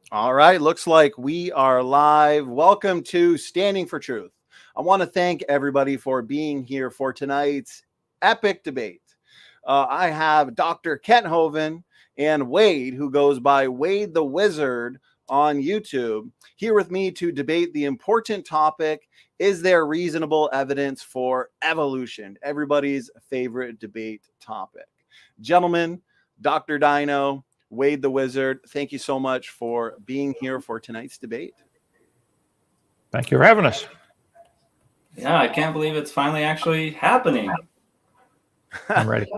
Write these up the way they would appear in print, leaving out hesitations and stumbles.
All right, looks like we are live. Welcome to Standing for Truth. I want to thank everybody for being here for tonight's epic debate. I have Dr. Kent Hovind and Wade, who goes by Wade the Wizard on YouTube, here with me to debate the important topic, is there reasonable evidence for evolution? Everybody's favorite debate topic. Gentlemen, Dr. Dino, Wade the Wizard, thank you so much for being here for tonight's debate. Thank you for having us. Yeah, I can't believe it's finally actually happening. I'm ready.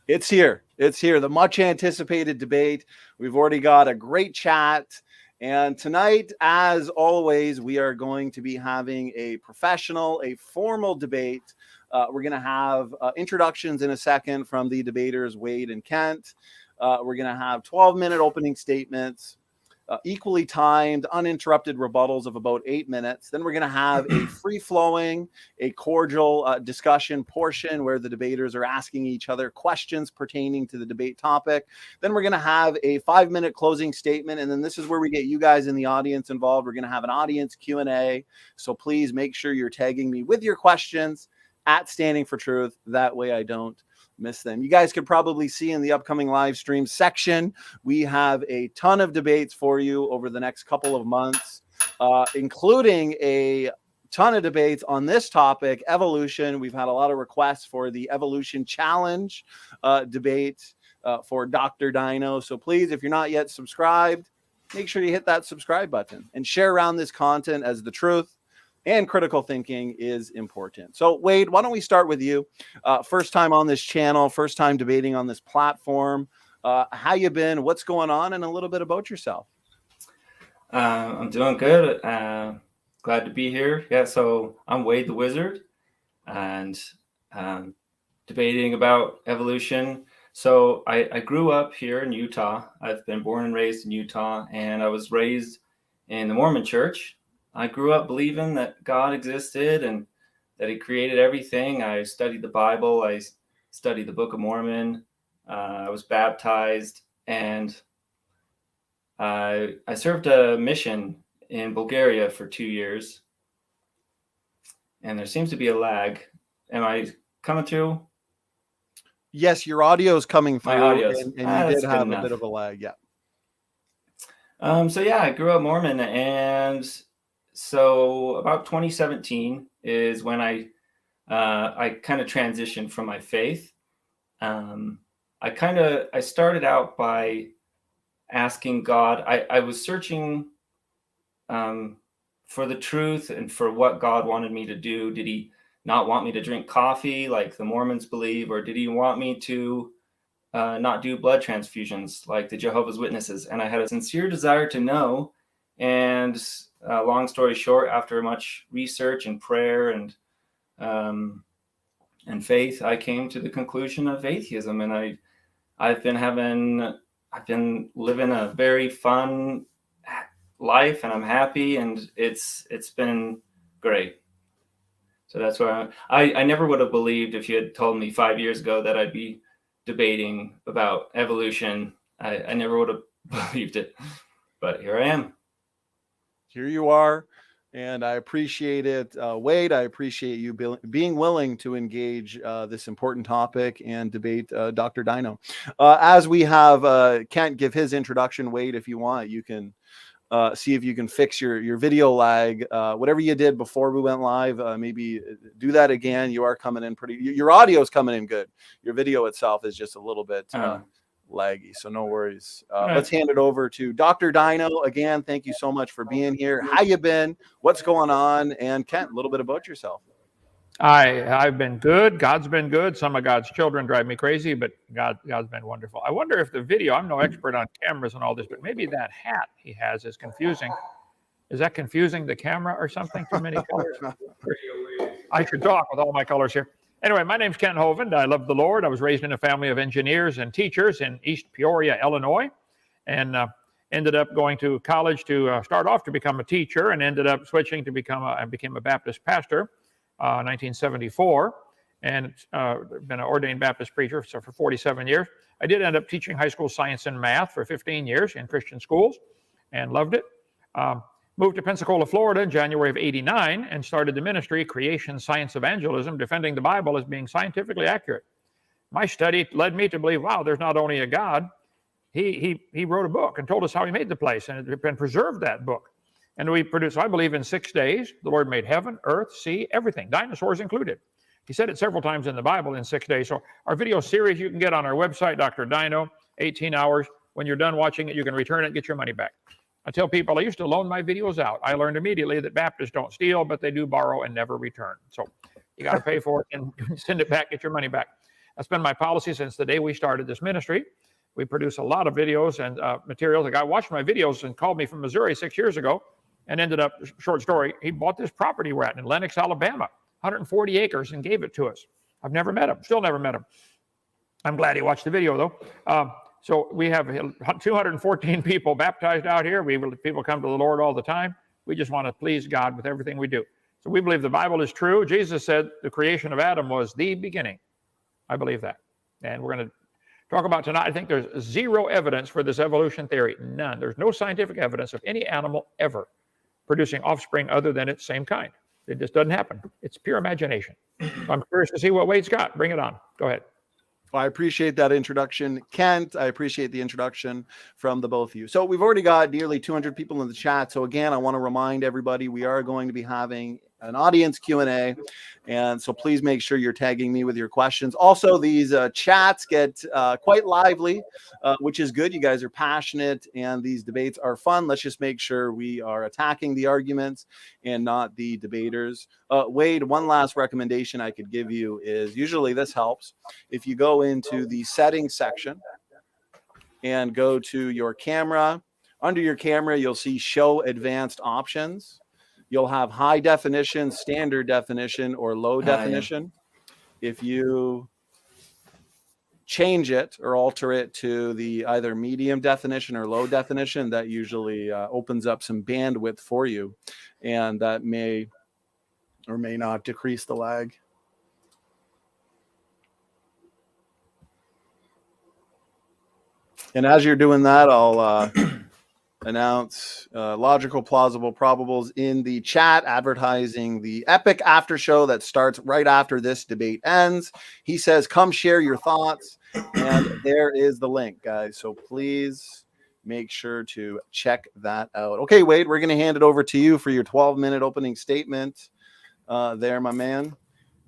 It's here. It's here. The much anticipated debate. We've already got a great chat. And tonight, as always, we are going to be having a professional, a formal debate. We're going to have introductions in a second from the debaters, Wade and Kent. We're going to have 12-minute opening statements, equally timed, uninterrupted rebuttals of about 8 minutes. Then we're going to have a free-flowing, a cordial discussion portion where the debaters are asking each other questions pertaining to the debate topic. Then we're going to have a 5-minute closing statement, and then this is where we get you guys in the audience involved. We're going to have an audience Q&A, so please make sure you're tagging me with your questions at Standing for Truth. That way I don't miss them. You guys could probably see in the upcoming live stream section, we have a ton of debates for you over the next couple of months, including a ton of debates on this topic, evolution. We've had a lot of requests for the evolution challenge debate for Dr. Dino. So please, if you're not yet subscribed, make sure you hit that subscribe button and share around this content as the truth. and critical thinking is important. So Wade, why don't we start with you? First time on this channel, first time debating on this platform. How you been? What's going on? And a little bit about yourself. I'm doing good. Glad to be here. Yeah, so I'm Wade the Wizard, and debating about evolution. So I grew up here in Utah. I've been born and raised in Utah, and I was raised in the Mormon church. I grew up believing that God existed and that he created everything. I studied the Bible. I studied the Book of Mormon. I was baptized, and I served a mission in Bulgaria for 2 years. And there seems to be a lag. Am I coming through? Yes, your audio is coming through, My audio's and you did have a bit of a lag. Yeah. So yeah, I grew up Mormon, and so about 2017 is when I kind of transitioned from my faith. I started out by asking God. I was searching for the truth and for what God wanted me to do. Did he not want me to drink coffee like the Mormons believe, or did he want me to not do blood transfusions like the Jehovah's Witnesses? And I had a sincere desire to know. And long story short, after much research and prayer and faith, I came to the conclusion of atheism. And I've been living a very fun life, and I'm happy, and it's been great. So that's why I never would have believed, if you had told me 5 years ago that I'd be debating about evolution. I never would have believed it, but here I am. Here you are, and I appreciate it. Wade, I appreciate you being willing to engage this important topic and debate Dr. Dino. As we have Kent give his introduction, Wade, if you want, you can see if you can fix your video lag. Whatever you did before we went live, maybe do that again. You are coming in your audio is coming in good. Your video itself is just a little bit laggy, so no worries. Let's hand it over to Dr. Dino. Again, thank you so much for being here. How you been? What's going on? And Kent, a little bit about yourself. I've been good. God's been good. Some of God's children drive me crazy, but God's been wonderful. I wonder if the video, I'm no expert on cameras and all this, but maybe that hat he has is confusing. Is that confusing the camera or something? Too many colors? I should talk with all my colors here. Anyway, my name's Ken Hovind. I love the Lord. I was raised in a family of engineers and teachers in East Peoria, Illinois, and ended up going to college to start off to become a teacher, and ended up switching to became a Baptist pastor. 1974, and been an ordained Baptist preacher for 47 years. I did end up teaching high school science and math for 15 years in Christian schools and loved it. Moved to Pensacola, Florida in January of '89 and started the ministry, Creation Science Evangelism, defending the Bible as being scientifically accurate. My study led me to believe, wow, there's not only a God, he wrote a book and told us how he made the place, and it's been preserved, that book. And we produce, I believe, in 6 days, the Lord made heaven, earth, sea, everything, dinosaurs included. He said it several times in the Bible, in 6 days. So our video series you can get on our website, Dr. Dino, 18 hours. When you're done watching it, you can return it and get your money back. I tell people I used to loan my videos out. I learned immediately that Baptists don't steal, but they do borrow and never return. So you got to pay for it and send it back, get your money back. That's been my policy since the day we started this ministry. We produce a lot of videos and materials. A guy watched my videos and called me from Missouri 6 years ago. And ended up, short story, he bought this property we're at in Lenox, Alabama, 140 acres, and gave it to us. I've never met him, still never met him. I'm glad he watched the video, though. So we have 214 people baptized out here. People come to the Lord all the time. We just want to please God with everything we do. So we believe the Bible is true. Jesus said the creation of Adam was the beginning. I believe that. And we're going to talk about tonight. I think there's zero evidence for this evolution theory. None. There's no scientific evidence of any animal ever producing offspring other than its same kind. It just doesn't happen. It's pure imagination. I'm curious to see what Wade's got. Bring it on. Go ahead. Well, I appreciate that introduction, Kent. I appreciate the introduction from the both of you. So we've already got nearly 200 people in the chat. So again, I want to remind everybody we are going to be having an audience Q&A. And so please make sure you're tagging me with your questions. Also, these chats get quite lively, which is good. You guys are passionate and these debates are fun. Let's just make sure we are attacking the arguments and not the debaters. Wade, one last recommendation I could give you is, usually this helps, if you go into the settings section and go to your camera. Under your camera, you'll see show advanced options. You'll have high definition, standard definition, or low definition. Yeah. If you change it or alter it to the either medium definition or low definition, that usually opens up some bandwidth for you. And that may or may not decrease the lag. And as you're doing that, I'll announce logical, plausible, probables in the chat, advertising the epic after show that starts right after this debate ends. He says, come share your thoughts. And there is the link, guys. So please make sure to check that out. Okay, Wade, we're going to hand it over to you for your 12-minute opening statement there, my man.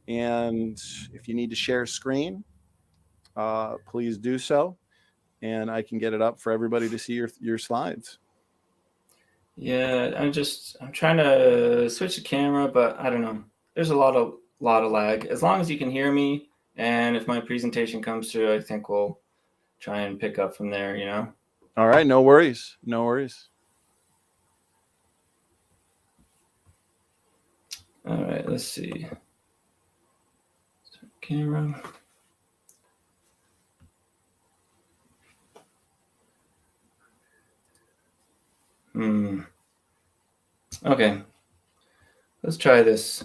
And if you need to share screen, please do so. And I can get it up for everybody to see your slides. Yeah, I'm trying to switch the camera, but I don't know. There's a lot of lag. As long as you can hear me, and if my presentation comes through, I think we'll try and pick up from there, you know? All right, no worries. No worries. All right, let's see. Camera. Okay, let's try this.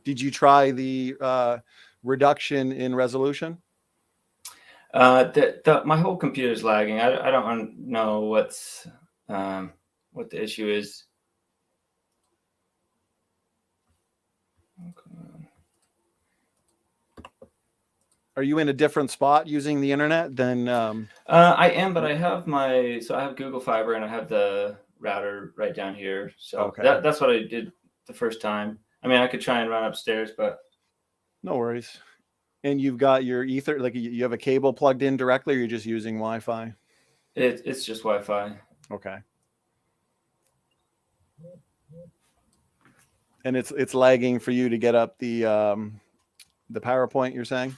Did you try the reduction in resolution? My whole computer's lagging. I don't know what the issue is. Okay. Are you in a different spot using the internet than? I am, but I have I have Google Fiber and I have the router right down here. So okay. That's what I did the first time. I mean, I could try and run upstairs, but no worries. And you've got your Ether, like you have a cable plugged in directly, or you're just using Wi-Fi? It's just Wi-Fi. Okay. And it's lagging for you to get up the PowerPoint, you're saying?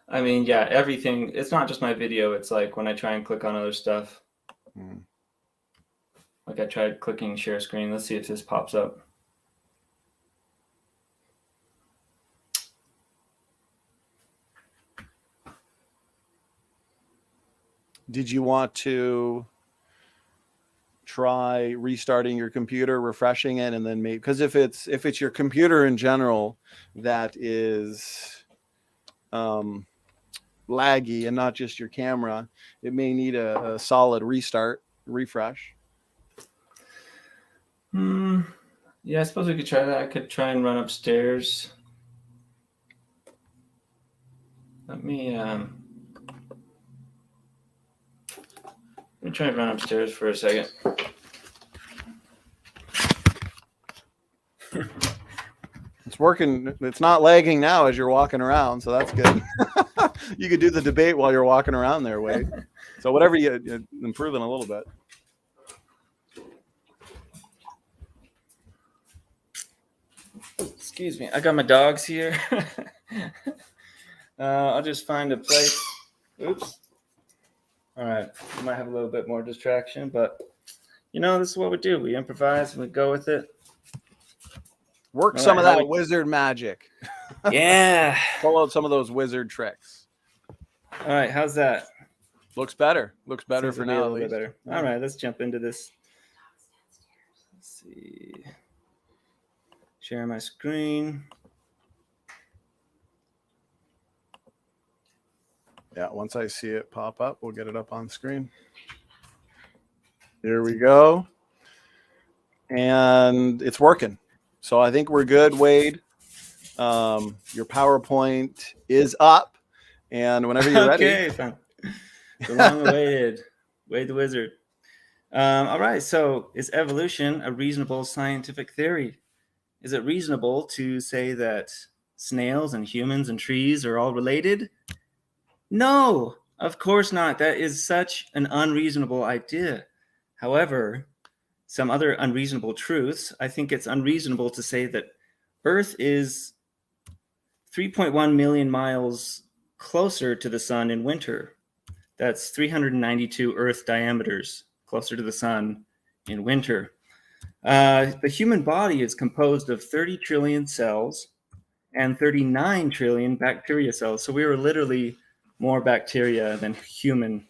I mean, yeah, everything. It's not just my video. It's like when I try and click on other stuff. Like I tried clicking share screen. Let's see if this pops up. Did you want to try restarting your computer, refreshing it, and then maybe, because if it's your computer in general that is laggy and not just your camera, it may need a solid refresh. Yeah, I suppose we could try that. I could try and run upstairs. Let me try and run upstairs for a second. It's working. It's not lagging now as you're walking around, so that's good. You could do the debate while you're walking around there, Wade. So whatever you're improving a little bit. Excuse me. I got my dogs here. I'll just find a place. Oops. All right. We might have a little bit more distraction, but this is what we do. We improvise and we go with it. Work some of that wizard magic. Yeah. Pull out some of those wizard tricks. All right. How's that? Looks better. Looks better for now. A little bit better. All right. Let's jump into this. Let's see. Share my screen. Yeah, once I see it pop up, we'll get it up on screen. Here we go. And it's working. So I think we're good, Wade. Your PowerPoint is up. And whenever you're ready. Okay, The long-awaited Wade the Wizard. All right, so is evolution a reasonable scientific theory? Is it reasonable to say that snails and humans and trees are all related? No, of course not. That is such an unreasonable idea. However, some other unreasonable truths, I think it's unreasonable to say that Earth is 3.1 million miles closer to the sun in winter. That's 392 Earth diameters closer to the sun in winter. The human body is composed of 30 trillion cells and 39 trillion bacteria cells. So we are literally more bacteria than human.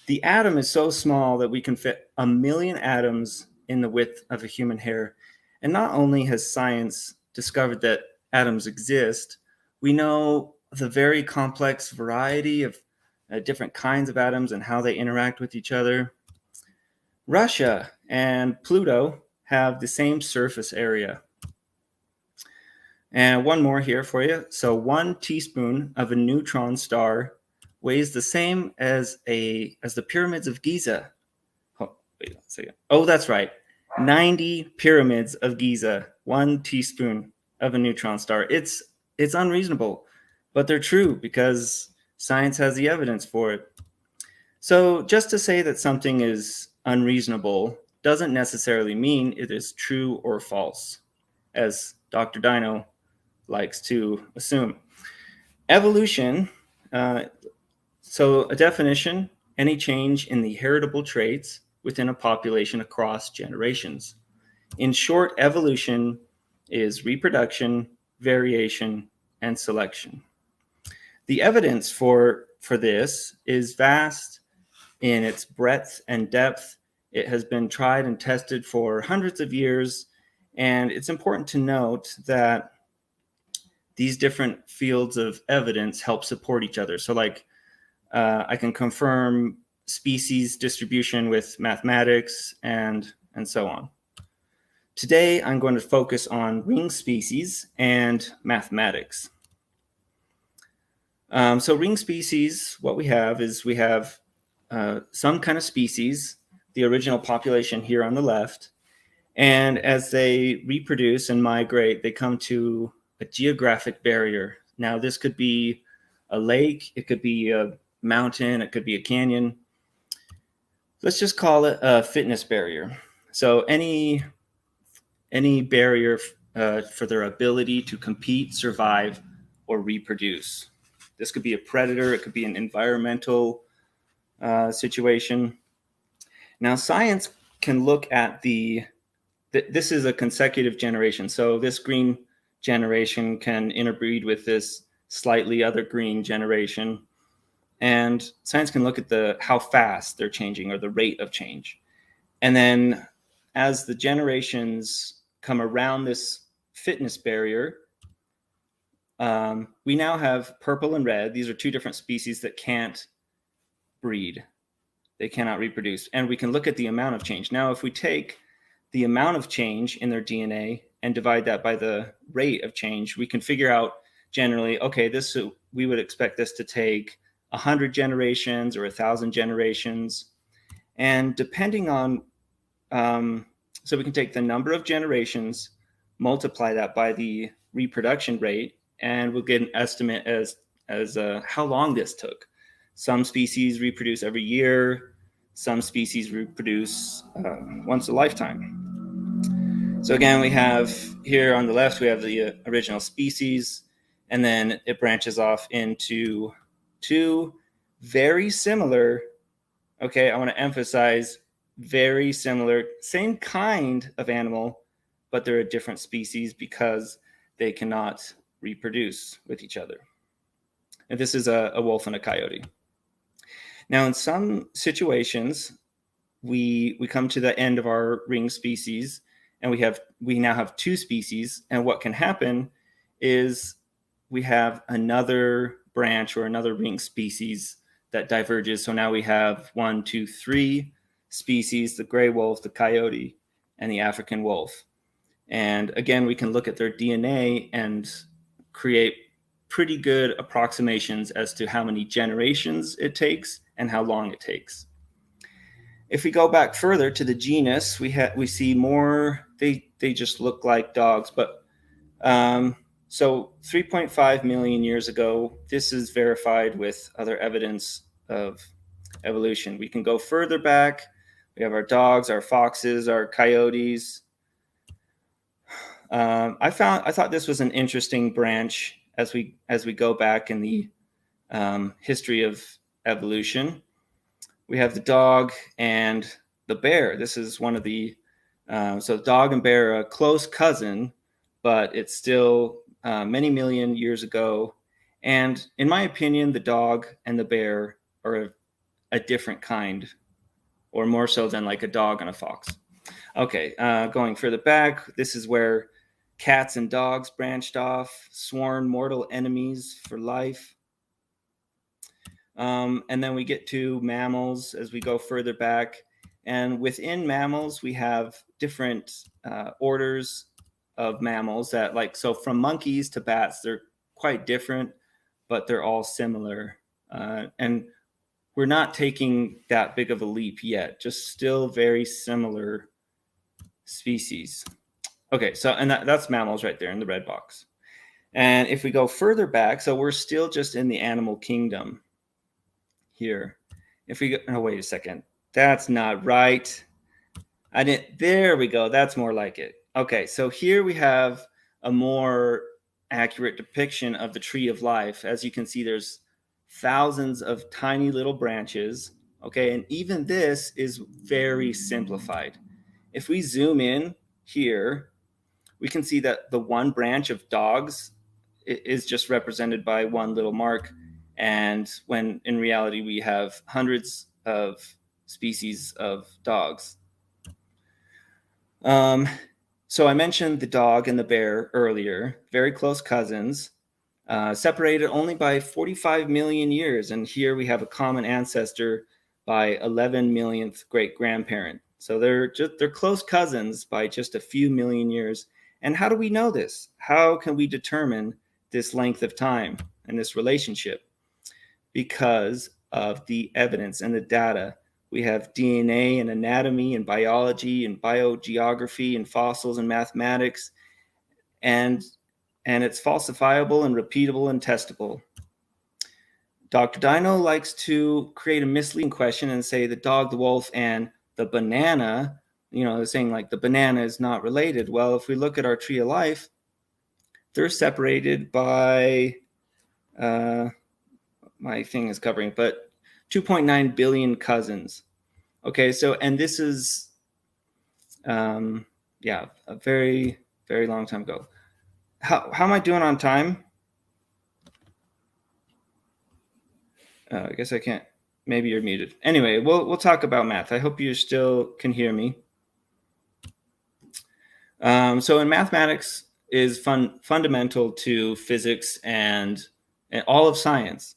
The atom is so small that we can fit 1 million atoms in the width of a human hair. And not only has science discovered that atoms exist, we know the very complex variety of different kinds of atoms and how they interact with each other. Russia and Pluto have the same surface area. And one more here for you. So 1 teaspoon of a neutron star weighs the same as the pyramids of Giza. Oh, wait a second. Oh, that's right. 90 pyramids of Giza, 1 teaspoon of a neutron star. It's unreasonable, but they're true because science has the evidence for it. So just to say that something is unreasonable doesn't necessarily mean it is true or false, as Dr. Dino likes to assume. Evolution, so a definition, any change in the heritable traits within a population across generations. In short, evolution is reproduction, variation, and selection. The evidence for this is vast in its breadth and depth. It has been tried and tested for hundreds of years, and it's important to note that these different fields of evidence help support each other. So like I can confirm species distribution with mathematics and so on. Today, I'm going to focus on ring species and mathematics. So ring species, what we have is we have some kind of species, the original population here on the left, and as they reproduce and migrate, they come to a geographic barrier. Now, this could be a lake, it could be a mountain, it could be a canyon. Let's just call it a fitness barrier. So any barrier for their ability to compete, survive, or reproduce. This could be a predator, it could be an environmental situation. Now, science can look at this is a consecutive generation. So this green generation can interbreed with this slightly other green generation. And science can look at how fast they're changing or the rate of change. And then as the generations come around this fitness barrier, we now have purple and red. These are 2 different species that can't breed. They cannot reproduce. And we can look at the amount of change. Now, if we take the amount of change in their DNA and divide that by the rate of change, we can figure out generally, okay, we would expect this to take 100 generations or 1,000 generations. And depending on, so we can take the number of generations, multiply that by the reproduction rate, and we'll get an estimate as how long this took. Some species reproduce every year. Some species reproduce once a lifetime. So again, we have here on the left, we have the original species, and then it branches off into 2 very similar, okay, I want to emphasize very similar, same kind of animal, but they're a different species because they cannot reproduce with each other. And this is a wolf and a coyote. Now, in some situations, we come to the end of our ring species, and we now have 2 species. And what can happen is we have another branch or another ring species that diverges. So now we have 1, 2, 3 species: the gray wolf, the coyote, and the African wolf. And again, we can look at their DNA and create pretty good approximations as to how many generations it takes and how long it takes. If we go back further to the genus, we see more. They just look like dogs, but so 3.5 million years ago. This is verified with other evidence of evolution. We can go further back. We have our dogs, our foxes, our coyotes. I thought this was an interesting branch as we go back in the history of evolution. We have the dog and the bear. This is one of the so dog and bear are a close cousin, but it's still many million years ago. And in my opinion, the dog and the bear are a different kind, or more so than like a dog and a fox. Okay, going further back, this is where cats and dogs branched off, sworn mortal enemies for life. And then we get to mammals as we go further back. And within mammals, we have different orders of mammals that, like, so from monkeys to bats, they're quite different, but they're all similar. And we're not taking that big of a leap yet, just still very similar species. Okay, so and that's mammals right there in the red box. And if we go further back, so we're still just in the animal kingdom here. If we go, oh, wait a second, that's not right. There we go, that's more like it. Okay, so here we have a more accurate depiction of the tree of life. As you can see, there's thousands of tiny little branches. Okay, and even this is very simplified. If we zoom in here, we can see that the one branch of dogs is just represented by one little mark. And when in reality, we have hundreds of species of dogs. So I mentioned the dog and the bear earlier, very close cousins, separated only by 45 million years. And here we have a common ancestor by 11 millionth great grandparent. So they're close cousins by just a few million years. And how do we know this? How can we determine this length of time and this relationship? Because of the evidence and the data. We have DNA and anatomy and biology and biogeography and fossils and mathematics, and it's falsifiable and repeatable and testable. Dr. Dino likes to create a misleading question and say the dog, the wolf, and the banana, they're saying like the banana is not related. Well, if we look at our tree of life, they're separated by, my thing is covering, but 2.9 billion cousins. Okay, so, and this is, a very, very long time ago. How am I doing on time? I guess I can't. Maybe you're muted. Anyway, we'll talk about math. I hope you still can hear me. So in mathematics is fundamental to physics and all of science.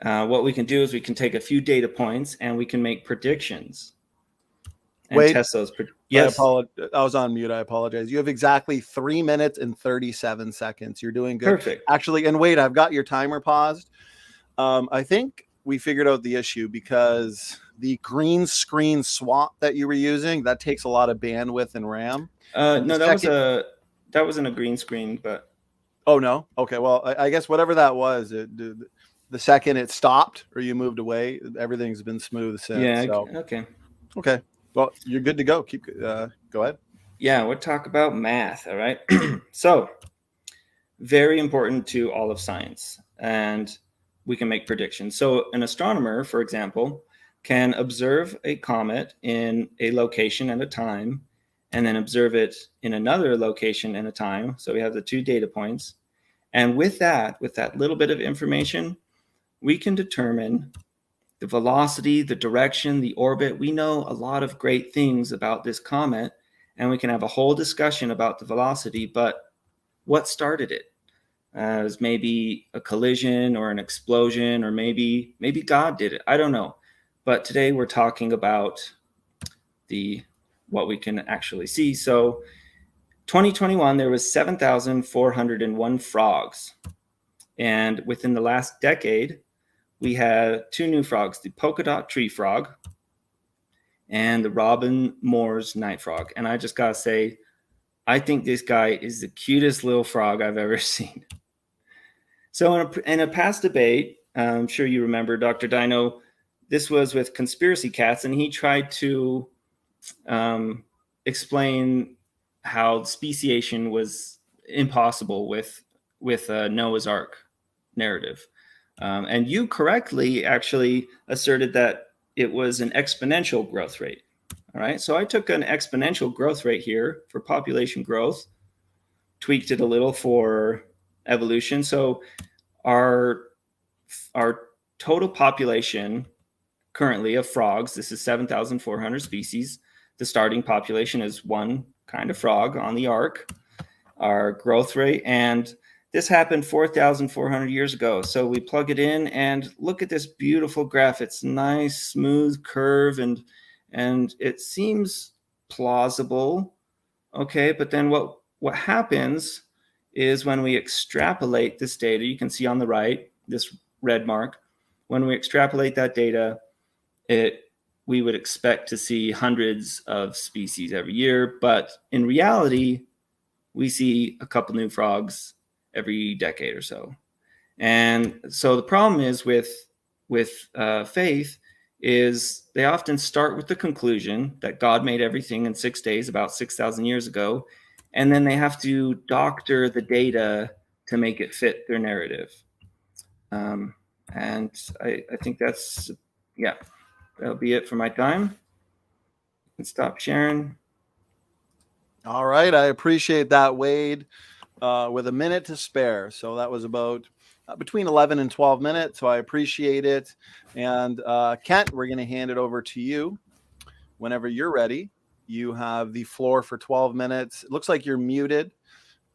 What we can do is we can take a few data points and we can make predictions and test those. Yes. I was on mute. I apologize. You have exactly 3 minutes and 37 seconds. You're doing good. Perfect. Actually, and wait, I've got your timer paused. I think we figured out the issue because the green screen swap that you were using, that takes a lot of bandwidth and RAM. No, that wasn't a green screen, but. Oh, no. Okay. Well, I guess whatever that was, the second it stopped or you moved away, everything's been smooth since. Yeah. So. Okay. Well, you're good to go. Go ahead. Yeah, we'll talk about math. All right. So, very important to all of science, and we can make predictions. So, an astronomer, for example, can observe a comet in a location and a time, and then observe it in another location and a time. So we have the two data points, and with that little bit of information, we can determine the velocity, the direction, the orbit. We know a lot of great things about this comet, and we can have a whole discussion about the velocity, but what started it? As maybe a collision or an explosion, or maybe God did it. I don't know. But today we're talking about what we can actually see. So 2021, there was 7,401 frogs. And within the last decade, we had 2 new frogs, the polka dot tree frog and the Robin Moore's night frog. And I just got to say, I think this guy is the cutest little frog I've ever seen. So in a past debate, I'm sure you remember, Dr. Dino, this was with conspiracy cats, and he tried to explain how speciation was impossible with Noah's Ark narrative. And you correctly actually asserted that it was an exponential growth rate. All right, so I took an exponential growth rate here for population growth, tweaked it a little for evolution. So our total population currently of frogs, this is 7,400 species. The starting population is one kind of frog on the ark, our growth rate, and this happened 4,400 years ago. So we plug it in and look at this beautiful graph. It's nice, smooth curve, and it seems plausible. Okay, but then what happens is when we extrapolate this data, you can see on the right, this red mark, when we extrapolate that data, we would expect to see hundreds of species every year, but in reality, we see a couple new frogs every decade or so. And so the problem is with faith is they often start with the conclusion that God made everything in 6 days about 6,000 years ago, and then they have to doctor the data to make it fit their narrative. And I think that's, yeah, that'll be it for my time. You can stop sharing. All right, I appreciate that, Wade. With a minute to spare. So that was about between 11 and 12 minutes. So I appreciate it. And Kent, we're going to hand it over to you whenever you're ready. You have the floor for 12 minutes. It looks like you're muted,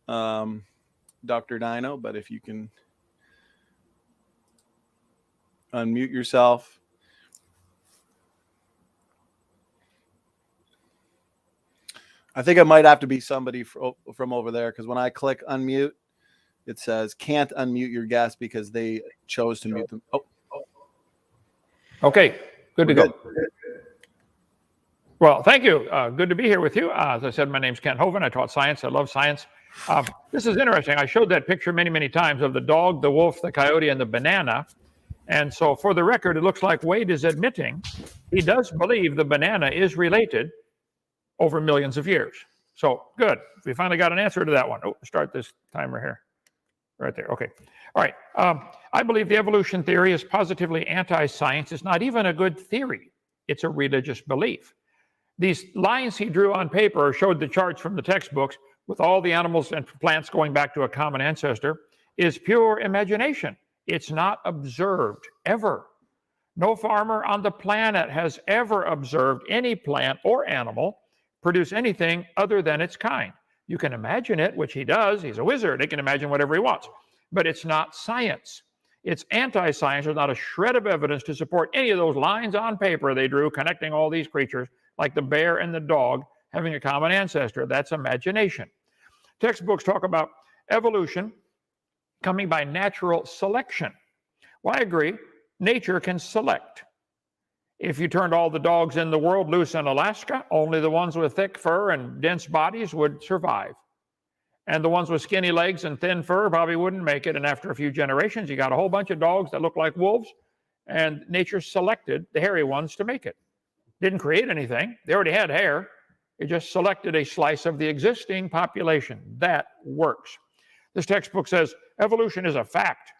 Dr. Dino, but if you can unmute yourself. I think it might have to be somebody from over there, because when I click unmute, it says can't unmute your guest because they chose to mute them. Oh. Okay, good to go. Well, thank you. Good to be here with you. As I said, my name's Kent Hovind. I taught science. I love science. This is interesting. I showed that picture many, many times of the dog, the wolf, the coyote, and the banana. And so for the record, it looks like Wade is admitting he does believe the banana is related over millions of years. So good. We finally got an answer to that one. Oh, start this timer here. Right there. Okay. All right. I believe the evolution theory is positively anti-science. It's not even a good theory. It's a religious belief. These lines he drew on paper showed the charts from the textbooks with all the animals and plants going back to a common ancestor is pure imagination. It's not observed ever. No farmer on the planet has ever observed any plant or animal produce anything other than its kind. You can imagine it, which he does. He's a wizard. He can imagine whatever he wants. But it's not science. It's anti-science. There's not a shred of evidence to support any of those lines on paper they drew connecting all these creatures, like the bear and the dog having a common ancestor. That's imagination. Textbooks talk about evolution coming by natural selection. Well, I agree. Nature can select. If you turned all the dogs in the world loose in Alaska, only the ones with thick fur and dense bodies would survive. And the ones with skinny legs and thin fur probably wouldn't make it. And after a few generations, you got a whole bunch of dogs that look like wolves, and nature selected the hairy ones to make it. Didn't create anything. They already had hair. It just selected a slice of the existing population. That works. This textbook says evolution is a fact.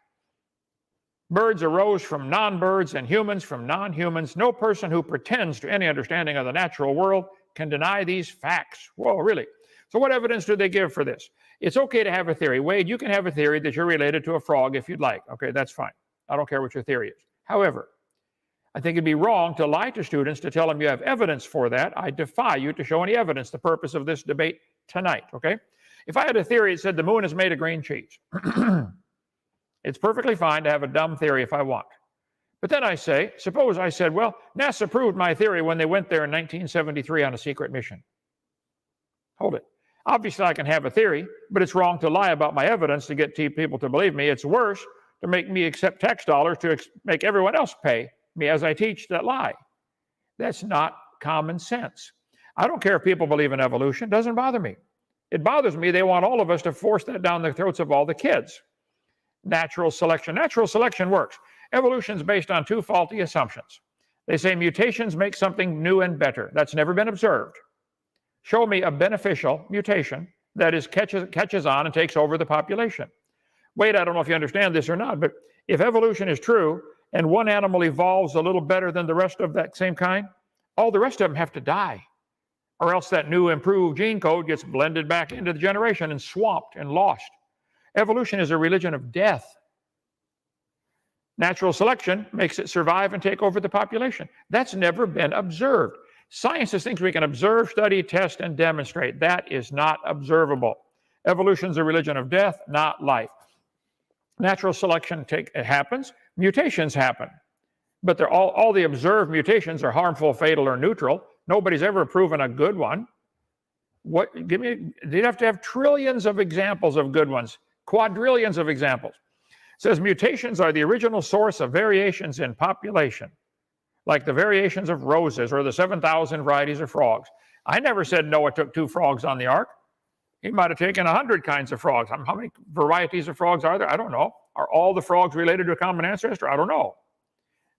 Birds arose from non-birds and humans from non-humans. No person who pretends to any understanding of the natural world can deny these facts. Whoa, really? So what evidence do they give for this? It's okay to have a theory. Wade, you can have a theory that you're related to a frog if you'd like. Okay, that's fine. I don't care what your theory is. However, I think it'd be wrong to lie to students to tell them you have evidence for that. I defy you to show any evidence, the purpose of this debate tonight, okay? If I had a theory that said the moon is made of green cheese, it's perfectly fine to have a dumb theory if I want. But then I say, suppose I said, well, NASA proved my theory when they went there in 1973 on a secret mission. Hold it. Obviously, I can have a theory, but it's wrong to lie about my evidence to get people to believe me. It's worse to make me accept tax dollars to make everyone else pay me as I teach that lie. That's not common sense. I don't care if people believe in evolution. It doesn't bother me. It bothers me they want all of us to force that down the throats of all the kids. Natural selection. Natural selection works. Evolution is based on two faulty assumptions. They say mutations make something new and better. That's never been observed. Show me a beneficial mutation that catches on and takes over the population. Wait, I don't know if you understand this or not, but if evolution is true and one animal evolves a little better than the rest of that same kind, all the rest of them have to die, or else that new improved gene code gets blended back into the generation and swamped and lost. Evolution is a religion of death. Natural selection makes it survive and take over the population. That's never been observed. Science is things we can observe, study, test, and demonstrate. That is not observable. Evolution is a religion of death, not life. Natural selection happens. Mutations happen. But they're all the observed mutations are harmful, fatal, or neutral. Nobody's ever proven a good one. You'd have to have trillions of examples of good ones, quadrillions of examples. It says mutations are the original source of variations in population, like the variations of roses or the 7,000 varieties of frogs. I never said Noah took 2 frogs on the ark. He might have taken 100 kinds of frogs. How many varieties of frogs are there? I don't know. Are all the frogs related to a common ancestor? I don't know.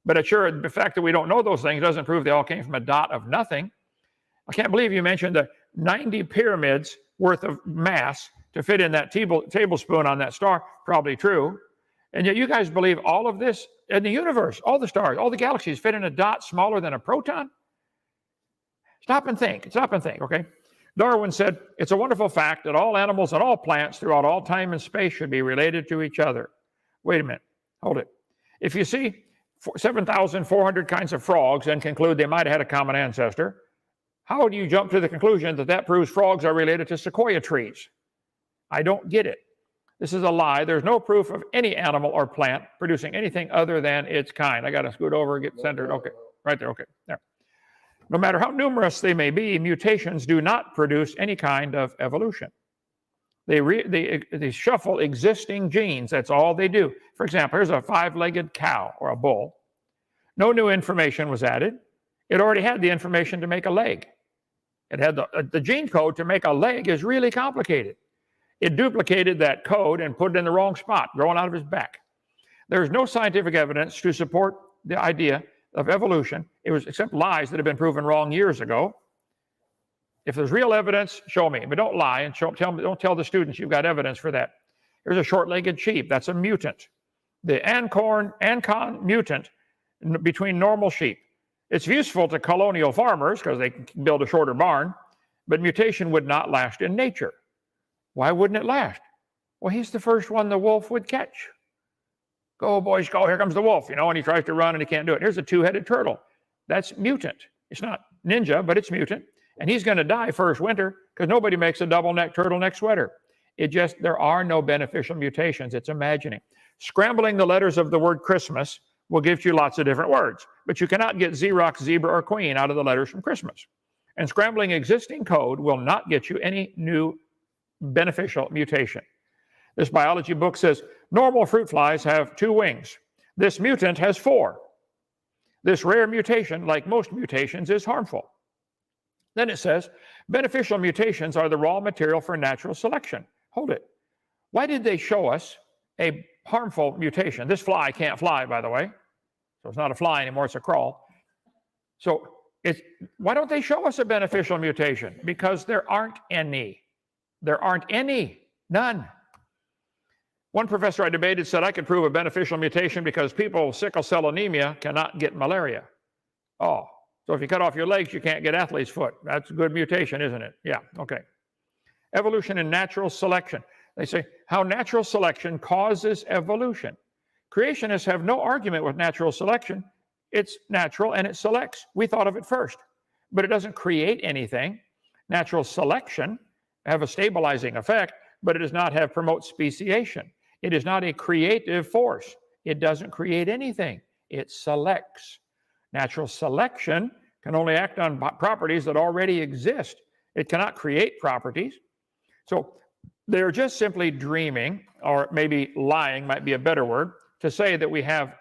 But it's sure, the fact that we don't know those things doesn't prove they all came from a dot of nothing. I can't believe you mentioned the 90 pyramids worth of mass to fit in that tablespoon on that star. Probably true. And yet you guys believe all of this in the universe, all the stars, all the galaxies fit in a dot smaller than a proton? Stop and think, okay? Darwin said, it's a wonderful fact that all animals and all plants throughout all time and space should be related to each other. Wait a minute, hold it. If you see 7,400 kinds of frogs and conclude they might have had a common ancestor, how do you jump to the conclusion that that proves frogs are related to sequoia trees? I don't get it. This is a lie. There's no proof of any animal or plant producing anything other than its kind. I got to scoot over and get centered. Okay, right there. Okay, there. No matter how numerous they may be, mutations do not produce any kind of evolution. They shuffle existing genes. That's all they do. For example, here's a 5-legged cow or a bull. No new information was added. It already had the information to make a leg. It had the gene code to make a leg is really complicated. It duplicated that code and put it in the wrong spot, growing out of his back. There's no scientific evidence to support the idea of evolution. It was except lies that have been proven wrong years ago. If there's real evidence, show me. But don't lie and don't tell the students you've got evidence for that. Here's a short-legged sheep. That's a mutant. The Ancon mutant between normal sheep. It's useful to colonial farmers because they can build a shorter barn, but mutation would not last in nature. Why wouldn't it last? Well, he's the first one the wolf would catch. Go, boys, go. Here comes the wolf, and he tries to run and he can't do it. Here's a 2-headed turtle. That's mutant. It's not ninja, but it's mutant. And he's going to die first winter because nobody makes a double-neck turtleneck sweater. There are no beneficial mutations. It's imagining. Scrambling the letters of the word Christmas will give you lots of different words, but you cannot get Xerox, zebra, or queen out of the letters from Christmas. And scrambling existing code will not get you any new beneficial mutation. This biology book says normal fruit flies have 2 wings. This mutant has 4. This rare mutation, like most mutations, is harmful. Then it says beneficial mutations are the raw material for natural selection. Hold it. Why did they show us a harmful mutation? This fly can't fly, by the way. So it's not a fly anymore, it's a crawl. So why don't they show us a beneficial mutation? Because there aren't any. There aren't any. None. One professor I debated said I could prove a beneficial mutation because people with sickle cell anemia cannot get malaria. Oh, so if you cut off your legs, you can't get athlete's foot. That's a good mutation, isn't it? Yeah, okay. Evolution and natural selection. They say how natural selection causes evolution. Creationists have no argument with natural selection. It's natural and it selects. We thought of it first, but it doesn't create anything. Natural selection have a stabilizing effect, but it does not promote speciation. It is not a creative force. It doesn't create anything. It selects. Natural selection can only act on properties that already exist. It cannot create properties. So they're just simply dreaming, or maybe lying might be a better word, to say that we have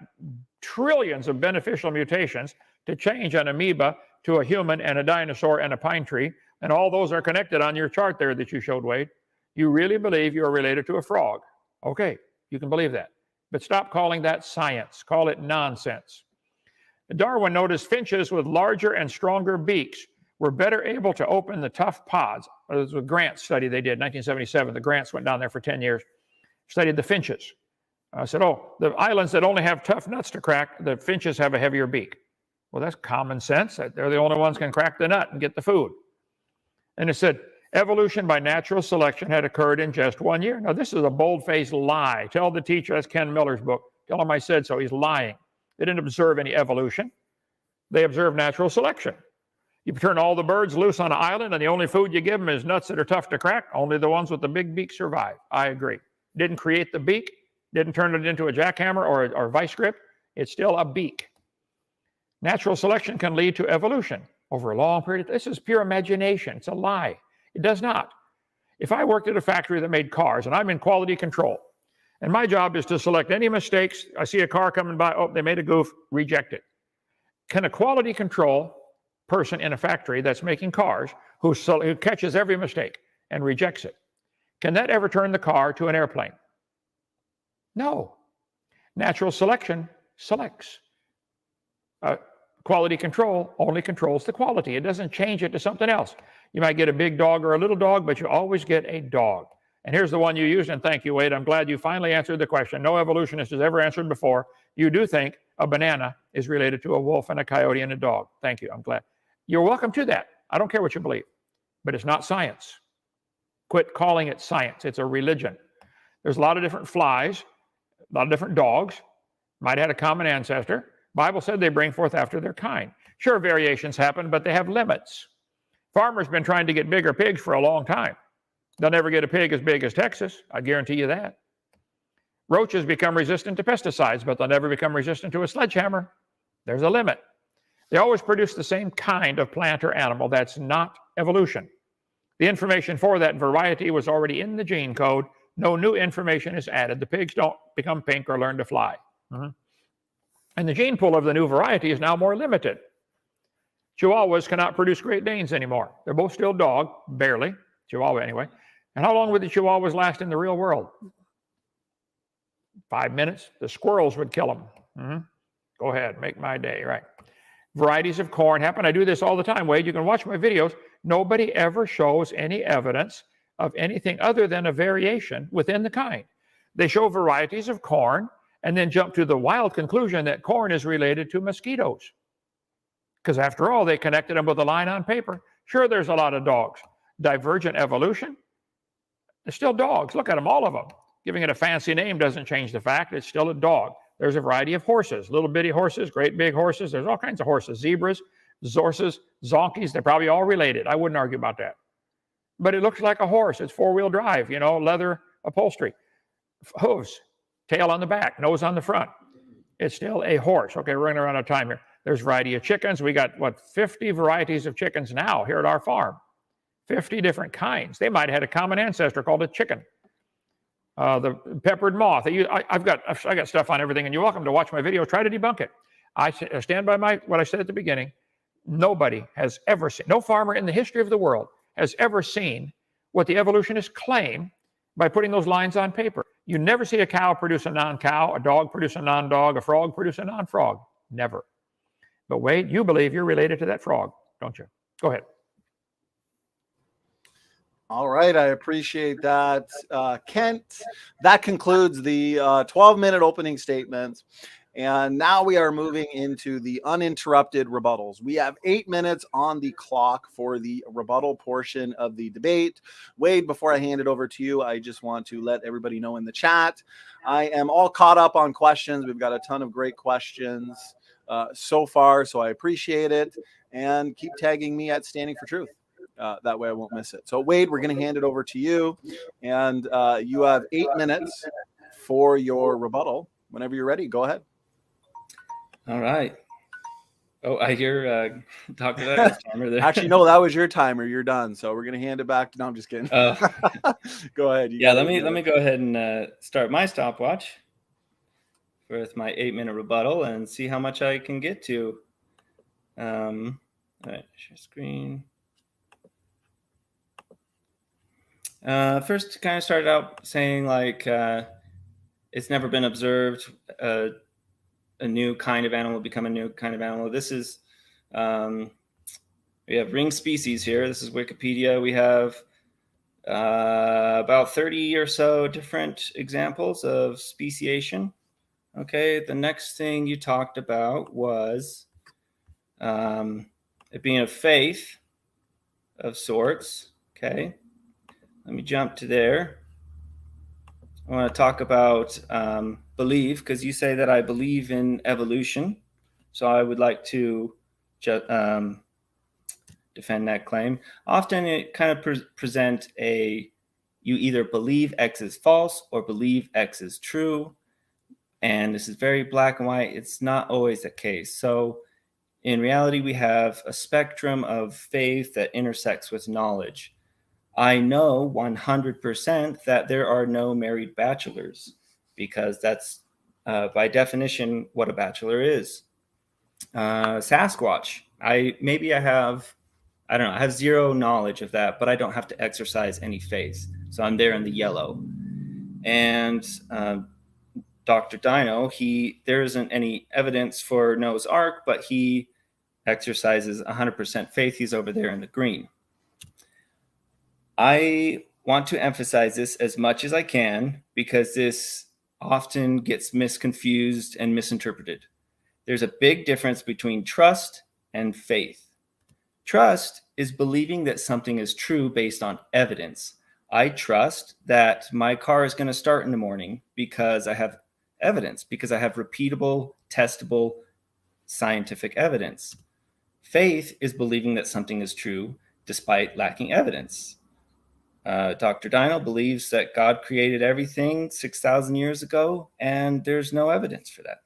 trillions of beneficial mutations to change an amoeba to a human and a dinosaur and a pine tree, and all those are connected on your chart there that you showed, Wade. You really believe you are related to a frog. Okay, you can believe that. But stop calling that science. Call it nonsense. Darwin noticed finches with larger and stronger beaks were better able to open the tough pods. It was a Grant study they did, 1977. The Grants went down there for 10 years, studied the finches. Said, oh, the islands that only have tough nuts to crack, the finches have a heavier beak. Well, that's common sense. They're the only ones can crack the nut and get the food. And it said, evolution by natural selection had occurred in just 1 year. Now, this is a bold-faced lie. Tell the teacher, that's Ken Miller's book. Tell him I said so. He's lying. They didn't observe any evolution. They observed natural selection. You turn all the birds loose on an island, and the only food you give them is nuts that are tough to crack. Only the ones with the big beak survive. I agree. Didn't create the beak. Didn't turn it into a jackhammer or vice grip. It's still a beak. Natural selection can lead to evolution over a long period. This is pure imagination. It's a lie. It does not. If I worked at a factory that made cars, and I'm in quality control, and my job is to select any mistakes, I see a car coming by, oh, they made a goof, reject it. Can a quality control person in a factory that's making cars, who catches every mistake and rejects it, can that ever turn the car to an airplane? No. Natural selection selects. Quality control only controls the quality. It doesn't change it to something else. You might get a big dog or a little dog, but you always get a dog. And here's the one you used, and thank you, Wade. I'm glad you finally answered the question. No evolutionist has ever answered before. You do think a banana is related to a wolf and a coyote and a dog. Thank you. I'm glad. You're welcome to that. I don't care what you believe, but it's not science. Quit calling it science. It's a religion. There's a lot of different flies, a lot of different dogs, might have had a common ancestor. Bible said they bring forth after their kind. Sure, variations happen, but they have limits. Farmers been trying to get bigger pigs for a long time. They'll never get a pig as big as Texas. I guarantee you that. Roaches become resistant to pesticides, but they'll never become resistant to a sledgehammer. There's a limit. They always produce the same kind of plant or animal. That's not evolution. The information for that variety was already in the gene code. No new information is added. The pigs don't become pink or learn to fly. And the gene pool of the new variety is now more limited. Chihuahuas cannot produce Great Danes anymore. They're both still dog, barely. Chihuahua anyway. And how long would the Chihuahuas last in the real world? 5 minutes. The squirrels would kill them. Go ahead, make my day, right? Varieties of corn happen. I do this all the time, Wade. You can watch my videos. Nobody ever shows any evidence of anything other than a variation within the kind. They show varieties of corn and then jump to the wild conclusion that corn is related to mosquitoes. Because after all, they connected them with a line on paper. Sure, there's a lot of dogs. Divergent evolution, they're still dogs. Look at them, all of them. Giving it a fancy name doesn't change the fact it's still a dog. There's a variety of horses, little bitty horses, great big horses. There's all kinds of horses, zebras, zorses, zonkies. They're probably all related. I wouldn't argue about that. But it looks like a horse. It's four-wheel drive, leather upholstery. Hooves, tail on the back, nose on the front. It's still a horse. Okay, we're running around out of time here. There's a variety of chickens. We got, 50 varieties of chickens now here at our farm. 50 different kinds. They might have had a common ancestor called a chicken. The peppered moth. I've got stuff on everything, and you're welcome to watch my video. Try to debunk it. I stand by what I said at the beginning. Nobody has ever seen, no farmer in the history of the world has ever seen what the evolutionists claim by putting those lines on paper. You never see a cow produce a non-cow, a dog produce a non-dog, a frog produce a non-frog. Never. But Wade, you believe you're related to that frog, don't you? Go ahead. All right, I appreciate that, Kent. That concludes the 12-minute opening statements. And now we are moving into the uninterrupted rebuttals. We have 8 minutes on the clock for the rebuttal portion of the debate. Wade, before I hand it over to you, I just want to let everybody know in the chat, I am all caught up on questions. We've got a ton of great questions so far, so I appreciate it. And keep tagging me at Standing for Truth. That way I won't miss it. So, Wade, we're going to hand it over to you. And you have 8 minutes for your rebuttal. Whenever you're ready, go ahead. All right. Oh, I hear Dr. Dino's timer there. Actually, no, that was your timer. You're done. So we're gonna hand it back. No, I'm just kidding. Oh, Go ahead. yeah. Let me go ahead and start my stopwatch with my 8-minute rebuttal and see how much I can get to. All right, share screen. First, kind of started out saying like it's never been observed a new kind of animal become a new kind of animal. This is we have ring species here. This is Wikipedia. We have about 30 or so different examples of speciation. Okay, the next thing you talked about was it being a faith of sorts. Okay, let me jump to there. I want to talk about believe, because you say that I believe in evolution. So I would like to defend that claim. Often it kind of present you either believe X is false or believe X is true. And this is very black and white. It's not always the case. So in reality, we have a spectrum of faith that intersects with knowledge. I know 100% that there are no married bachelors, because that's by definition what a bachelor is. Sasquatch. I have zero knowledge of that, but I don't have to exercise any faith. So I'm there in the yellow. And Dr. Dino, there isn't any evidence for Noah's Ark, but he exercises 100% faith. He's over there in the green. I want to emphasize this as much as I can, because this often gets misconfused and misinterpreted. There's a big difference between trust and faith. Trust is believing that something is true based on evidence. I trust that my car is going to start in the morning because I have evidence, because I have repeatable, testable, scientific evidence. Faith is believing that something is true despite lacking evidence. Dr. Dino believes that God created everything 6,000 years ago, and there's no evidence for that.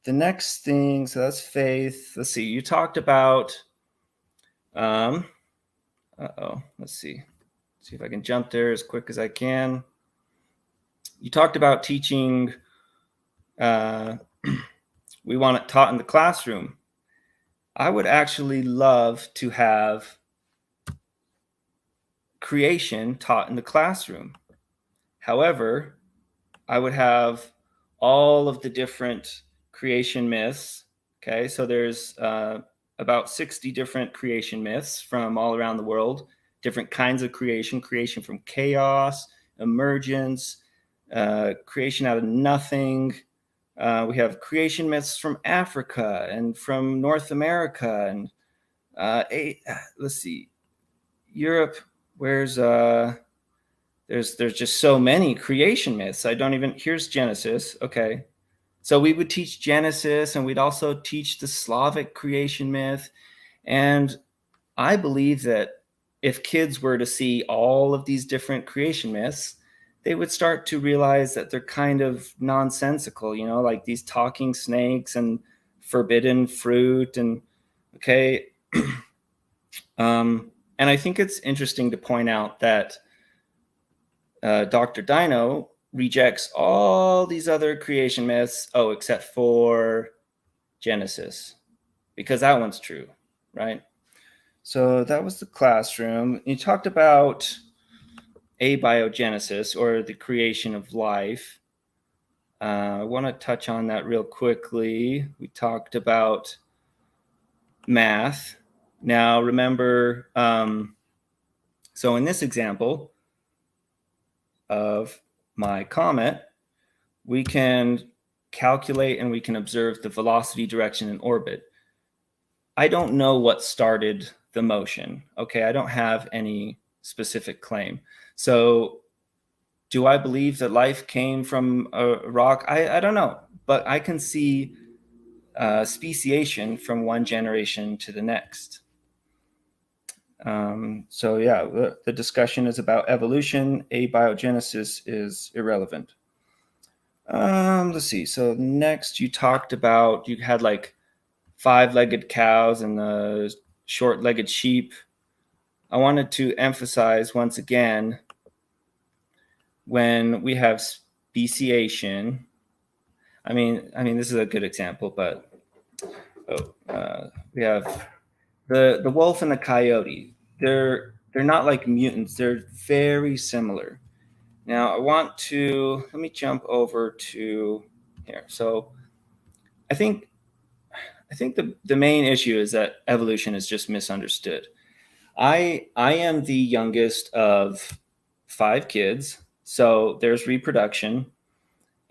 The next thing, so that's faith. Let's see, you talked about, let's see if I can jump there as quick as I can. You talked about teaching, we want it taught in the classroom. I would actually love to have creation taught in the classroom. However, I would have all of the different creation myths. Okay, so there's about 60 different creation myths from all around the world, different kinds of creation from chaos, emergence, creation out of nothing. We have creation myths from Africa and from North America, and let's see, Europe. There's just so many creation myths. Here's Genesis. Okay. So we would teach Genesis, and we'd also teach the Slavic creation myth. And I believe that if kids were to see all of these different creation myths, they would start to realize that they're kind of nonsensical, like these talking snakes and forbidden fruit. And okay. And I think it's interesting to point out that Dr. Dino rejects all these other creation myths, except for Genesis, because that one's true, right? So that was the classroom. You talked about abiogenesis, or the creation of life. I want to touch on that real quickly. We talked about math. Now, remember, so in this example of my comet, we can calculate and we can observe the velocity, direction, and orbit. I don't know what started the motion. Okay, I don't have any specific claim. So do I believe that life came from a rock? I don't know, but I can see speciation from one generation to the next. So yeah, the discussion is about evolution. Abiogenesis is irrelevant. Let's see. So next you talked about, you had like five-legged cows and the short-legged sheep, I wanted to emphasize once again, when we have speciation, I mean, this is a good example, but we have the wolf and the coyote. They're not like mutants. They're very similar. Now let me jump over to here. So I think the main issue is that evolution is just misunderstood. I am the youngest of 5 kids, so there's reproduction,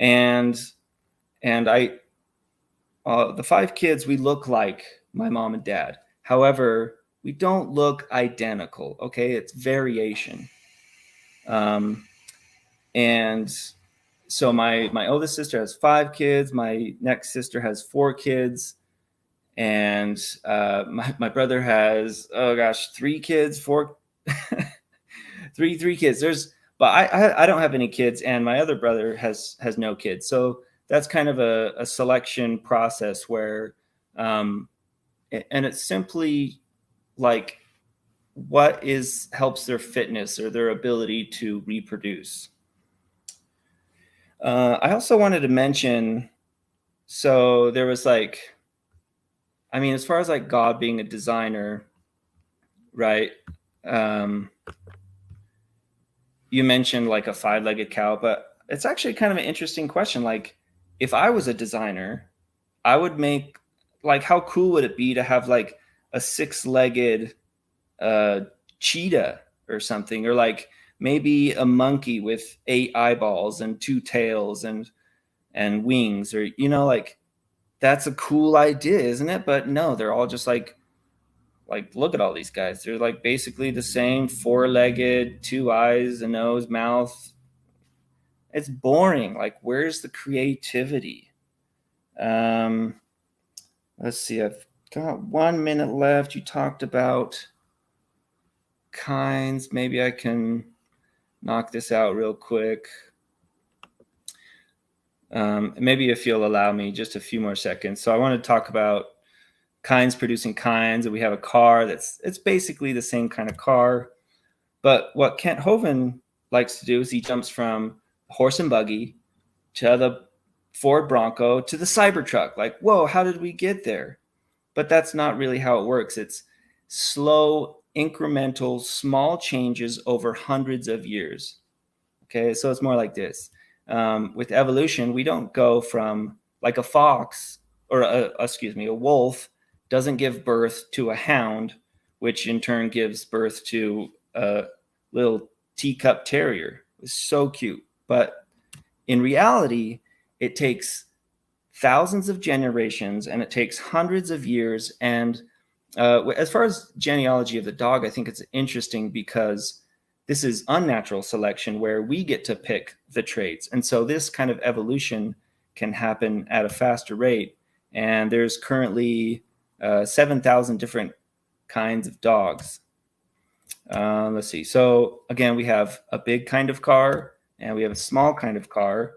and I the 5 kids, we look like my mom and dad. However, we don't look identical. Okay, it's variation. And so my oldest sister has 5 kids. My next sister has 4 kids. And my brother has 3 kids, 4 three kids. But I don't have any kids, and my other brother has no kids. So that's kind of a selection process where and it's simply like what helps their fitness or their ability to reproduce. I also wanted to mention, so there was as far as like God being a designer, right? You mentioned like a 5-legged cow, but it's actually kind of an interesting question. Like, if I was a designer, I would make, like, how cool would it be to have like a 6-legged cheetah or something, or like maybe a monkey with 8 eyeballs and 2 tails and wings, or like, that's a cool idea, isn't it? But no, they're all just like look at all these guys. They're like basically the same, 4-legged, 2 eyes, a nose, mouth. It's boring. Like, where's the creativity? Let's see. I've got 1 minute left. You talked about kinds. Maybe I can knock this out real quick. Maybe if you'll allow me just a few more seconds. So I want to talk about kinds producing kinds, and we have a car it's basically the same kind of car. But what Kent Hovind likes to do is he jumps from horse and buggy to the Ford Bronco to the Cybertruck. Like, whoa, how did we get there? But that's not really how it works. It's slow, incremental, small changes over hundreds of years. Okay, so it's more like this. With evolution, we don't go from like a fox or a wolf doesn't give birth to a hound, which in turn gives birth to a little teacup terrier. It's so cute. But in reality, it takes thousands of generations and it takes hundreds of years. And as far as genealogy of the dog, I think it's interesting because this is unnatural selection where we get to pick the traits. And so this kind of evolution can happen at a faster rate. And there's currently 7,000 different kinds of dogs. Let's see. So again, we have a big kind of car and we have a small kind of car.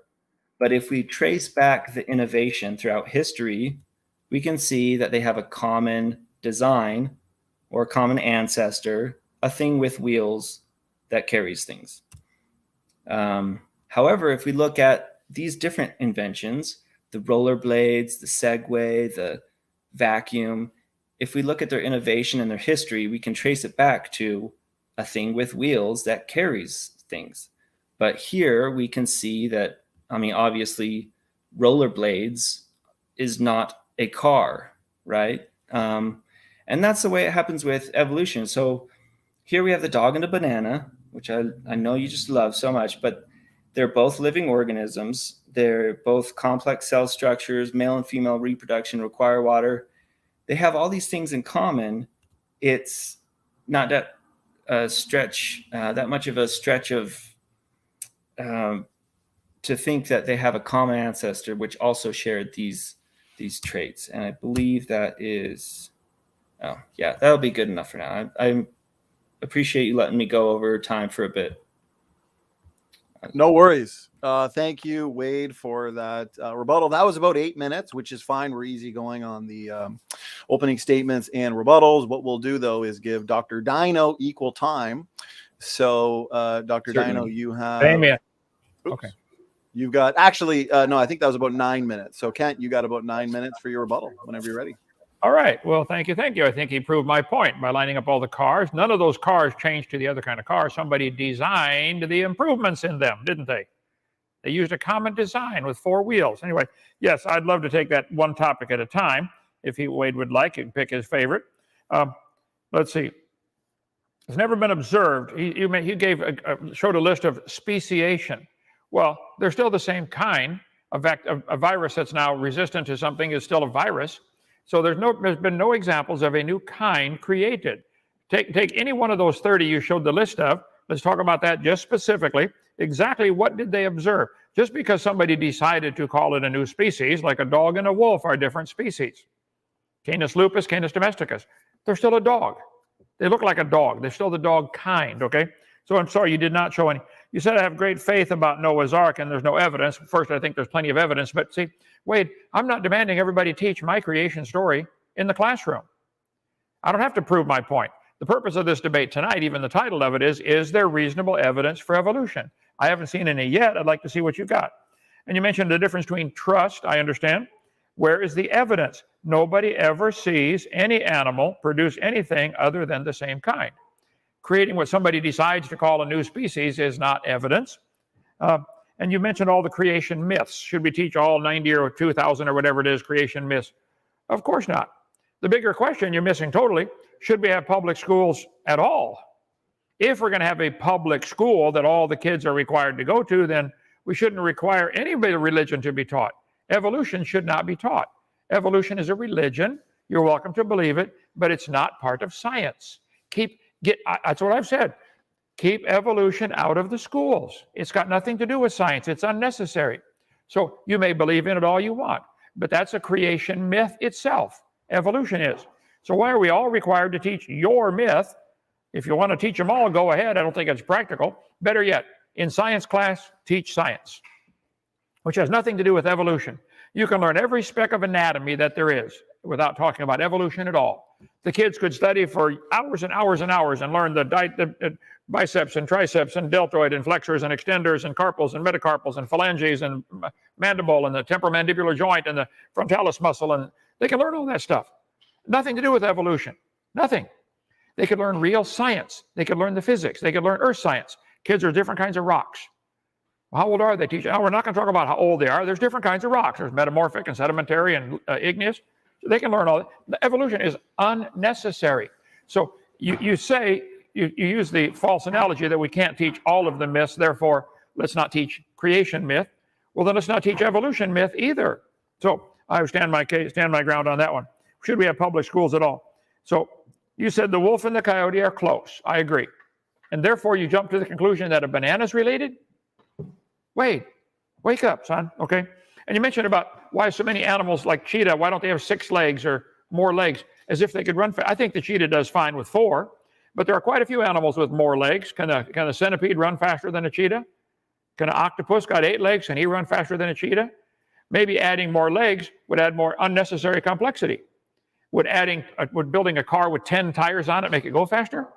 But if we trace back the innovation throughout history, we can see that they have a common design or a common ancestor, a thing with wheels that carries things. However, if we look at these different inventions, the rollerblades, the Segway, the vacuum, if we look at their innovation and their history, we can trace it back to a thing with wheels that carries things. But here we can see that, obviously, rollerblades is not a car, right? And that's the way it happens with evolution. So here we have the dog and the banana, which I know you just love so much, but they're both living organisms. They're both complex cell structures. Male and female reproduction require water. They have all these things in common. It's not that that much of a stretch of to think that they have a common ancestor which also shared these traits. And I believe that is, that'll be good enough for now. I appreciate you letting me go over time for a bit. No worries. Thank you, Wade, for that rebuttal. That was about 8 minutes, which is fine. We're easy going on the opening statements and rebuttals. What we'll do, though, is give Dr. Dino equal time. So, Dr. Dino, you have... Damien. Oops. Okay. You've got... Actually, no, I think that was about 9 minutes. So, Kent, you got about 9 minutes for your rebuttal whenever you're ready. All right. Well, thank you. Thank you. I think he proved my point by lining up all the cars. None of those cars changed to the other kind of car. Somebody designed the improvements in them, didn't they? They used a common design with 4 wheels. Anyway, yes, I'd love to take that one topic at a time. If Wade would like, he can pick his favorite. Let's see. It's never been observed. He showed a list of speciation. Well, they're still the same kind. A virus that's now resistant to something is still a virus. So there's been no examples of a new kind created. Take any one of those 30 you showed the list of. Let's talk about that just specifically. Exactly what did they observe? Just because somebody decided to call it a new species, like a dog and a wolf are different species. Canis lupus, Canis domesticus. They're still a dog. They look like a dog. They're still the dog kind, okay? So I'm sorry you did not show any. You said I have great faith about Noah's Ark and there's no evidence. First, I think there's plenty of evidence, but see, Wade, I'm not demanding everybody teach my creation story in the classroom. I don't have to prove my point. The purpose of this debate tonight, even the title of it is there reasonable evidence for evolution? I haven't seen any yet. I'd like to see what you got. And you mentioned the difference between trust, I understand. Where is the evidence? Nobody ever sees any animal produce anything other than the same kind. Creating what somebody decides to call a new species is not evidence. And you mentioned all the creation myths. Should we teach all 90 or 2,000 or whatever it is creation myths? Of course not. The bigger question you're missing totally, should we have public schools at all? If we're going to have a public school that all the kids are required to go to, then we shouldn't require any religion to be taught. Evolution should not be taught. Evolution is a religion. You're welcome to believe it, but it's not part of science. That's what I've said. Keep evolution out of the schools. It's got nothing to do with science. It's unnecessary. So you may believe in it all you want, but that's a creation myth itself. Evolution is. So why are we all required to teach your myth? If you want to teach them all, go ahead. I don't think it's practical. Better yet, in science class, teach science, which has nothing to do with evolution. You can learn every speck of anatomy that there is without talking about evolution at all. The kids could study for hours and hours and hours and learn the biceps and triceps and deltoid and flexors and extenders and carpals and metacarpals and phalanges and mandible and the temporomandibular joint and the frontalis muscle, and they can learn all that stuff. Nothing to do with evolution. Nothing. They could learn real science. They could learn the physics. They could learn earth science. Kids are different kinds of rocks. How old are they, teacher? Now, we're not going to talk about how old they are. There's different kinds of rocks. There's metamorphic and sedimentary and igneous. So they can learn all that. The evolution is unnecessary. So you use the false analogy that we can't teach all of the myths, therefore let's not teach creation myth. Well, then let's not teach evolution myth either. So I stand my ground on that one. Should we have public schools at all? So you said the wolf and the coyote are close. I agree. And therefore you jump to the conclusion that a banana is related? Wait, wake up, son, okay? And you mentioned about why so many animals like cheetah, why don't they have 6 legs or more legs, as if they could run fast. I think the cheetah does fine with 4, but there are quite a few animals with more legs. Can a centipede run faster than a cheetah? Can an octopus got 8 legs? Can he run faster than a cheetah? Maybe adding more legs would add more unnecessary complexity. Would building a car with 10 tires on it make it go faster?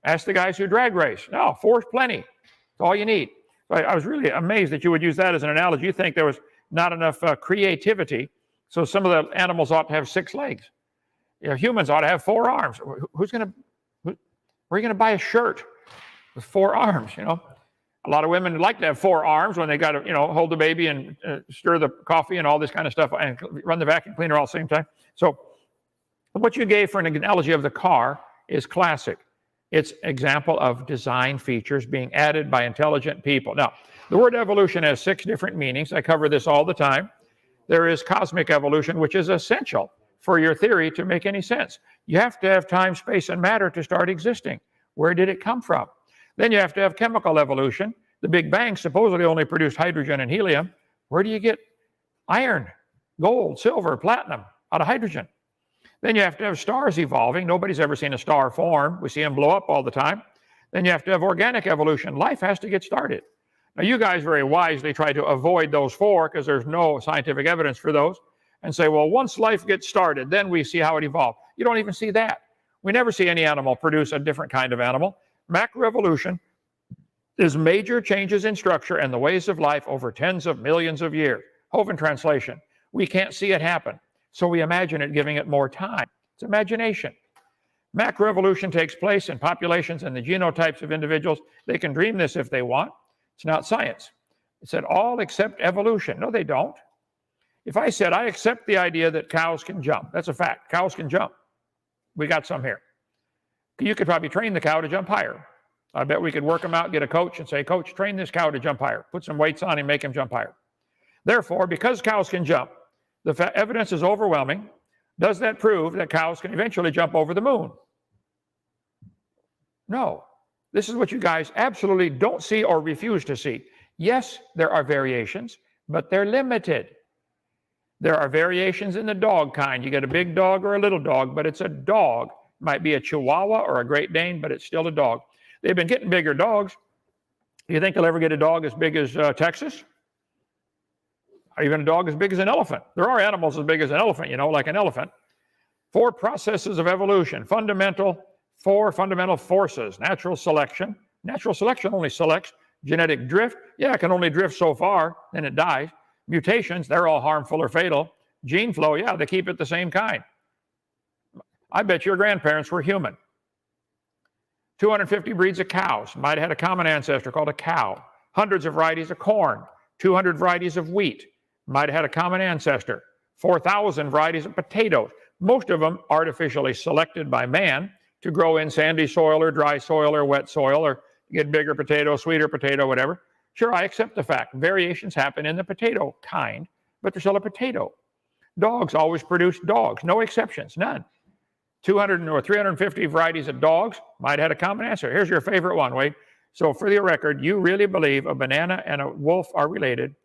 Ask the guys who drag race. No, 4 is plenty. That's all you need. I was really amazed that you would use that as an analogy. You think there was not enough creativity, so some of the animals ought to have 6 legs. Humans ought to have 4 arms. Where are you going to buy a shirt with 4 arms? A lot of women like to have 4 arms when they got to hold the baby and stir the coffee and all this kind of stuff and run the vacuum cleaner all at the same time. So what you gave for an analogy of the car is classic. It's an example of design features being added by intelligent people. Now, the word evolution has 6 different meanings. I cover this all the time. There is cosmic evolution, which is essential for your theory to make any sense. You have to have time, space, and matter to start existing. Where did it come from? Then you have to have chemical evolution. The Big Bang supposedly only produced hydrogen and helium. Where do you get iron, gold, silver, platinum out of hydrogen? Then you have to have stars evolving. Nobody's ever seen a star form. We see them blow up all the time. Then you have to have organic evolution. Life has to get started. Now, you guys very wisely try to avoid those four because there's no scientific evidence for those, and say, well, once life gets started, then we see how it evolved. You don't even see that. We never see any animal produce a different kind of animal. Macroevolution is major changes in structure and the ways of life over tens of millions of years. Hovind translation. We can't see it happen, so we imagine it, giving it more time. It's imagination. Macroevolution takes place in populations and the genotypes of individuals. They can dream this if they want. It's not science. It said all accept evolution. No, they don't. If I said I accept the idea that cows can jump, that's a fact. Cows can jump. We got some here. You could probably train the cow to jump higher. I bet we could work them out, get a coach and say, coach, train this cow to jump higher. Put some weights on him, make him jump higher. Therefore, because cows can jump, the evidence is overwhelming. Does that prove that cows can eventually jump over the moon? No. This is what you guys absolutely don't see or refuse to see. Yes, there are variations, but they're limited. There are variations in the dog kind. You get a big dog or a little dog, but it's a dog. Might be a Chihuahua or a Great Dane, but it's still a dog. They've been getting bigger dogs. Do you think they'll ever get a dog as big as Texas? Or even a dog as big as an elephant? There are animals as big as an elephant, like an elephant. Four processes of evolution. Four fundamental forces. Natural selection. Natural selection only selects. Genetic drift. Yeah, it can only drift so far, then it dies. Mutations, they're all harmful or fatal. Gene flow, yeah, they keep it the same kind. I bet your grandparents were human. 250 breeds of cows might have had a common ancestor called a cow. Hundreds of varieties of corn. 200 varieties of wheat might have had a common ancestor. 4,000 varieties of potatoes. Most of them artificially selected by man to grow in sandy soil or dry soil or wet soil or get bigger potato, sweeter potato, whatever. Sure, I accept the fact. Variations happen in the potato kind, but they're still a potato. Dogs always produce dogs. No exceptions, none. 200 or 350 varieties of dogs might have had a common ancestor. Here's your favorite one, Wade. So for the record, you really believe a banana and a wolf are related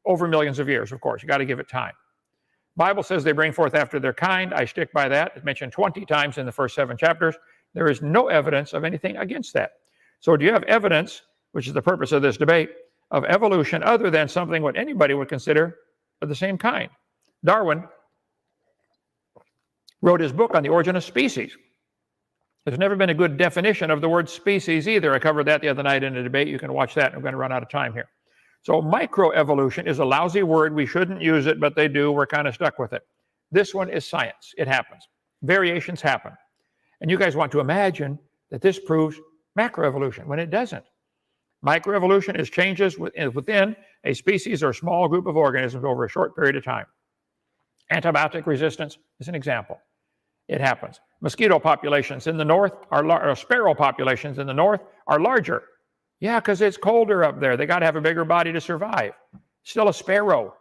over millions of years, of course. You got to give it time. Bible says they bring forth after their kind. I stick by that. It's mentioned 20 times in the first 7 chapters. There is no evidence of anything against that. So do you have evidence, which is the purpose of this debate, of evolution other than something what anybody would consider of the same kind? Darwin wrote his book on the origin of species. There's never been a good definition of the word species either. I covered that the other night in a debate. You can watch that. I'm going to run out of time here. So microevolution is a lousy word. We shouldn't use it, but they do. We're kind of stuck with it. This one is science. It happens. Variations happen. And you guys want to imagine that this proves macroevolution when it doesn't. Microevolution is changes within a species or small group of organisms over a short period of time. Antibiotic resistance is an example. It happens. Mosquito populations in the north are sparrow populations in the north are larger. Yeah, because it's colder up there. They got to have a bigger body to survive. Still a sparrow.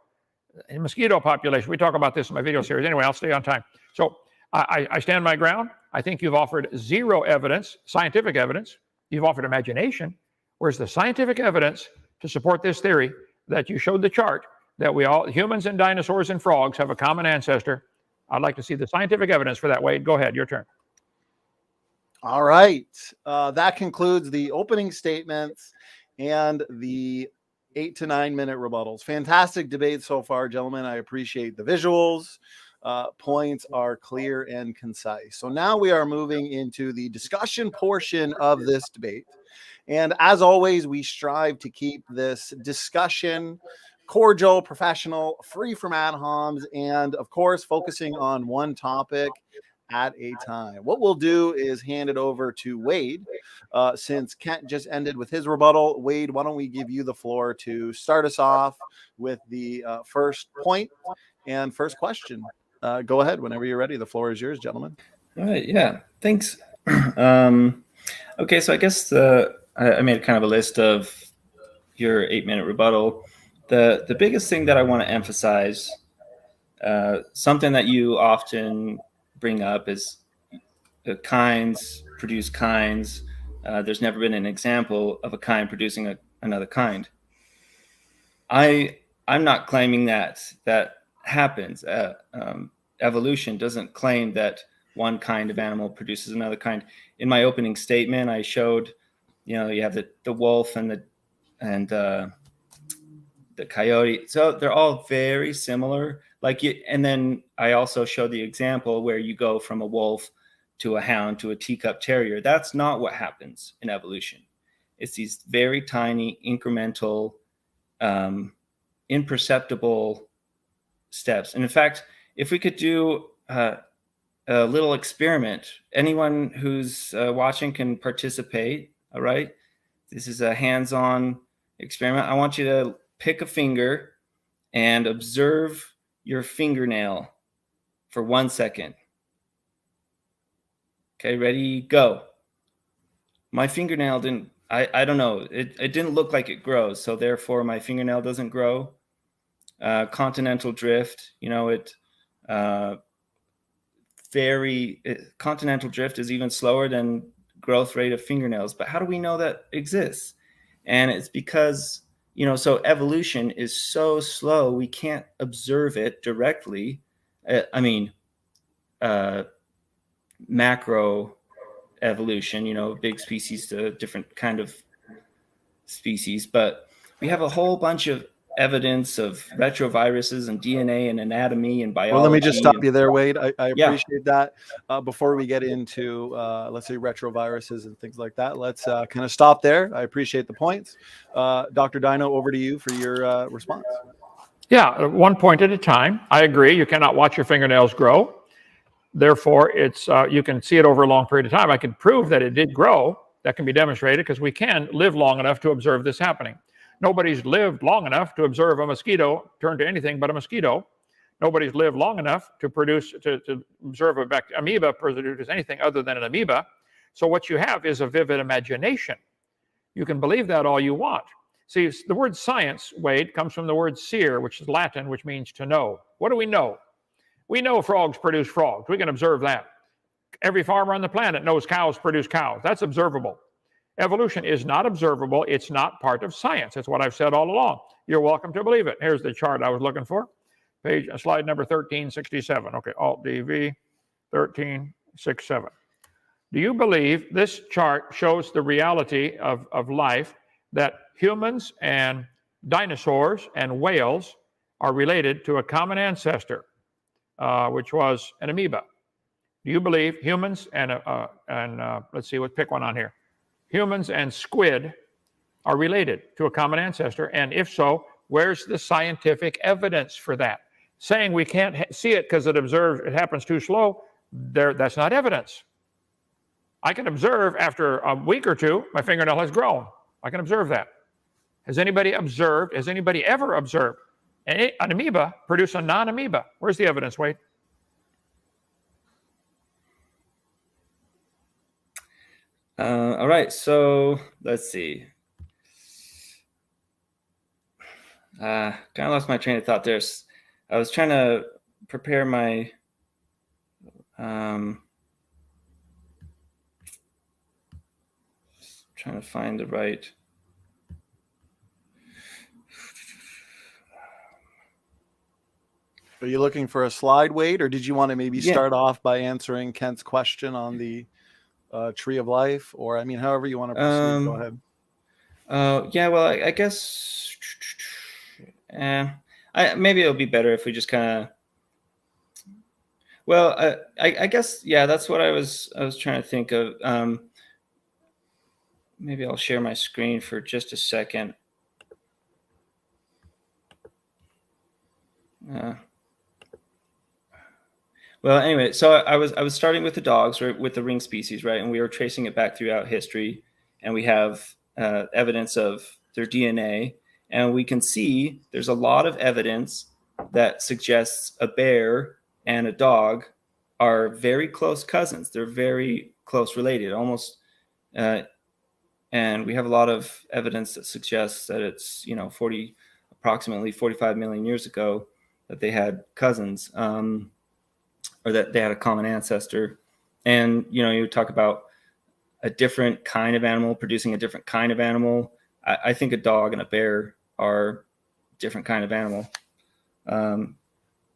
In mosquito population, we talk about this in my video series. Anyway, I'll stay on time. So I stand my ground. I think you've offered zero evidence, scientific evidence. You've offered imagination. Where's the scientific evidence to support this theory that you showed the chart that we all, humans and dinosaurs and frogs, have a common ancestor? I'd like to see the scientific evidence for that, Wade. Go ahead, your turn. All right. That concludes the opening statements and the 8 to 9 minute rebuttals. Fantastic debate so far, gentlemen. I appreciate the visuals. Points are clear and concise. So now we are moving into the discussion portion of this debate. And as always, we strive to keep this discussion cordial, professional, free from ad homs, and of course, focusing on one topic at a time. What we'll do is hand it over to Wade. Since Kent just ended with his rebuttal, Wade, why don't we give you the floor to start us off with the first point and first question. Go ahead whenever you're ready. The floor is yours, gentlemen. All right. Yeah. Thanks. Okay. So I guess I made kind of a list of your 8-minute rebuttal. The biggest thing that I want to emphasize, something that you often bring up is kinds produce kinds. There's never been an example of a kind producing another kind. I'm not claiming that happens. Evolution doesn't claim that one kind of animal produces another kind. In my opening statement, I showed, you have the wolf and and the coyote. So they're all very similar. And then I also showed the example where you go from a wolf to a hound to a teacup terrier. That's not what happens in evolution. It's these very tiny, incremental, imperceptible steps. And in fact, if we could do a little experiment, anyone who's watching can participate. All right. This is a hands-on experiment. I want you to pick a finger and observe your fingernail for 1 second. Okay, ready, go. My fingernail didn't, I don't know, it didn't look like it grows, so therefore my fingernail doesn't grow. Continental drift, continental drift is even slower than growth rate of fingernails. But how do we know that exists? And it's because, so evolution is so slow, we can't observe it directly. Macro evolution, big species to different kind of species. But we have a whole bunch of evidence of retroviruses and DNA and anatomy and biology. Well, let me just stop you there, Wade. I appreciate that. Before we get into, let's say, retroviruses and things like that, let's kind of stop there. I appreciate the points. Dr. Dino, over to you for your response. Yeah, 1 point at a time. I agree. You cannot watch your fingernails grow. Therefore, it's you can see it over a long period of time. I can prove that it did grow. That can be demonstrated because we can live long enough to observe this happening. Nobody's lived long enough to observe a mosquito turn to anything but a mosquito. Nobody's lived long enough to observe a amoeba produce anything other than an amoeba. So what you have is a vivid imagination. You can believe that all you want. See, the word science, Wade, comes from the word seer, which is Latin, which means to know. What do we know? We know frogs produce frogs. We can observe that. Every farmer on the planet knows cows produce cows. That's observable. Evolution is not observable. It's not part of science. That's what I've said all along. You're welcome to believe it. Here's the chart I was looking for. Slide number 1367. Okay, Alt-DV 1367. Do you believe this chart shows the reality of life, that humans and dinosaurs and whales are related to a common ancestor, which was an amoeba? Do you believe humans and let's see, pick one on here. Humans and squid are related to a common ancestor? And if so, where's the scientific evidence for that? Saying we can't see it because it happens too slow, that's not evidence. I can observe after a week or two, my fingernail has grown. I can observe that. Has anybody ever observed an amoeba produce a non-amoeba? Where's the evidence, Wade? All right, so let's see. Kind of lost my train of thought there. I was trying to prepare my trying to find the right. Are you looking for a slide, Wade, or did you want to maybe start off by answering Kent's question on the tree of life? Or, however you want to proceed, go ahead. Well, I guess maybe it'll be better if we just kind of. Well, I guess that's what I was trying to think of. Maybe I'll share my screen for just a second. Well, anyway, so I was starting with the dogs, right, with the ring species, right, and we were tracing it back throughout history, and we have evidence of their DNA, and we can see there's a lot of evidence that suggests a bear and a dog are very close cousins. They're very close related, almost, and we have a lot of evidence that suggests that it's approximately 45 million years ago that they had cousins. Or that they had a common ancestor. And, you talk about a different kind of animal producing a different kind of animal. I think a dog and a bear are different kind of animal.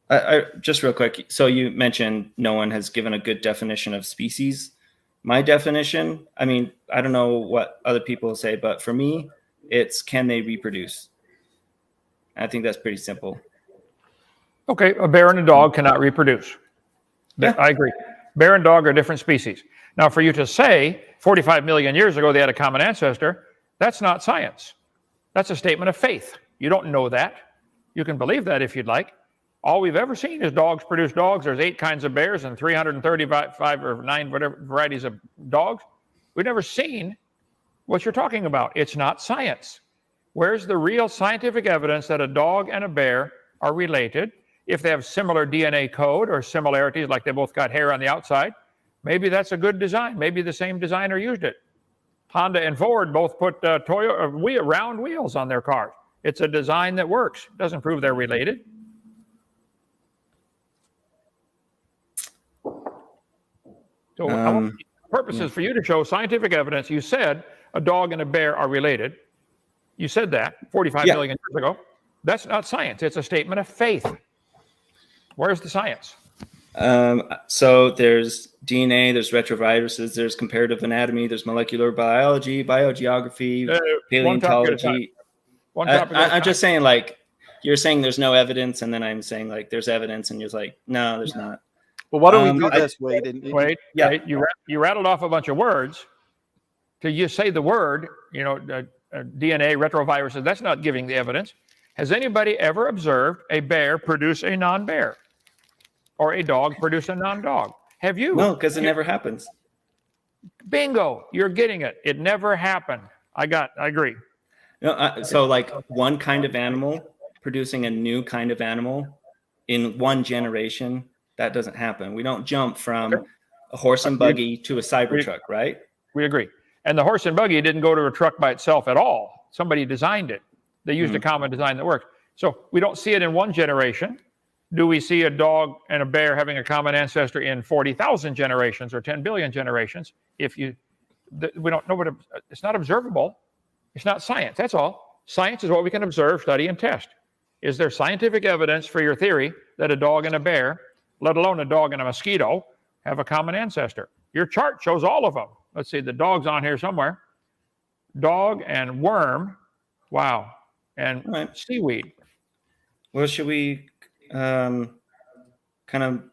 I just real quick. So you mentioned no one has given a good definition of species. My definition, I don't know what other people say, but for me, It's can they reproduce? I think that's pretty simple. Okay, a bear and a dog cannot reproduce. Yeah. I agree. Bear and dog are different species. Now, for you to say 45 million years ago they had a common ancestor, that's not science. That's a statement of faith. You don't know that. You can believe that if you'd like. All we've ever seen is dogs produce dogs. There's 8 kinds of bears and 335 or 9 whatever varieties of dogs. We've never seen what you're talking about. It's not science. Where's the real scientific evidence that a dog and a bear are related? If they have similar DNA code or similarities, like they both got hair on the outside, maybe that's a good design. Maybe the same designer used it. Honda and Ford both put round wheels on their cars. It's a design that works. Doesn't prove they're related. So I want the purposes for you to show scientific evidence. You said a dog and a bear are related. You said that 45 million years ago. That's not science. It's a statement of faith. Where's the science? So there's DNA, there's retroviruses, there's comparative anatomy, there's molecular biology, biogeography, paleontology. I'm just saying, like, you're saying there's no evidence, and then I'm saying, like, there's evidence, and you're like, no, there's not. Well, why don't we do this, Wade? Wait, you rattled off a bunch of words. You say the word, DNA, retroviruses, that's not giving the evidence. Has anybody ever observed a bear produce a non-bear? Or a dog produce a non-dog? Have you? No, because it never happens. Bingo, you're getting it. It never happened. I agree. No, so like one kind of animal producing a new kind of animal in one generation, that doesn't happen. We don't jump from a horse and buggy to a Cybertruck, right? We agree. And the horse and buggy didn't go to a truck by itself at all. Somebody designed it. They used a common design that works. So we don't see it in one generation. Do we see a dog and a bear having a common ancestor in 40,000 generations or 10 billion generations? We don't know it's not observable. It's not science. That's all. Science is what we can observe, study, and test. Is there scientific evidence for your theory that a dog and a bear, let alone a dog and a mosquito, have a common ancestor? Your chart shows all of them. Let's see, the dog's on here somewhere. Dog and worm, wow, and seaweed. Well, should we kind of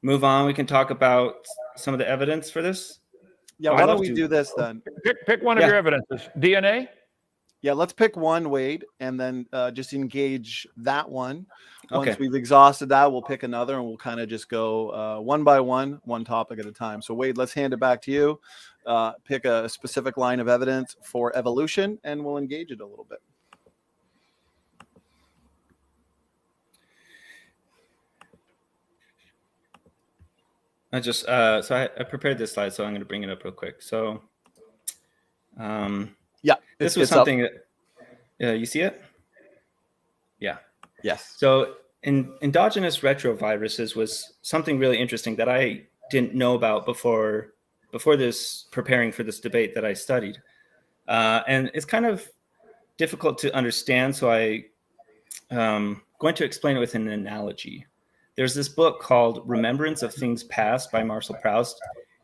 move on? We can talk about some of the evidence for this. Yeah, why don't we do this then? Pick one of your evidences. DNA? Yeah, let's pick one, Wade, and then just engage that one. Once we've exhausted that, we'll pick another, and we'll kind of just go one by one topic at a time. So, Wade, let's hand it back to you. Pick a specific line of evidence for evolution, and we'll engage it a little bit. I prepared this slide, so I'm going to bring it up real quick. So, this was something that you see it. Yeah. Yes. So, endogenous retroviruses was something really interesting that I didn't know about before this, preparing for this debate that I studied, and it's kind of difficult to understand. So I going to explain it with an analogy. There's this book called Remembrance of Things Past by Marcel Proust,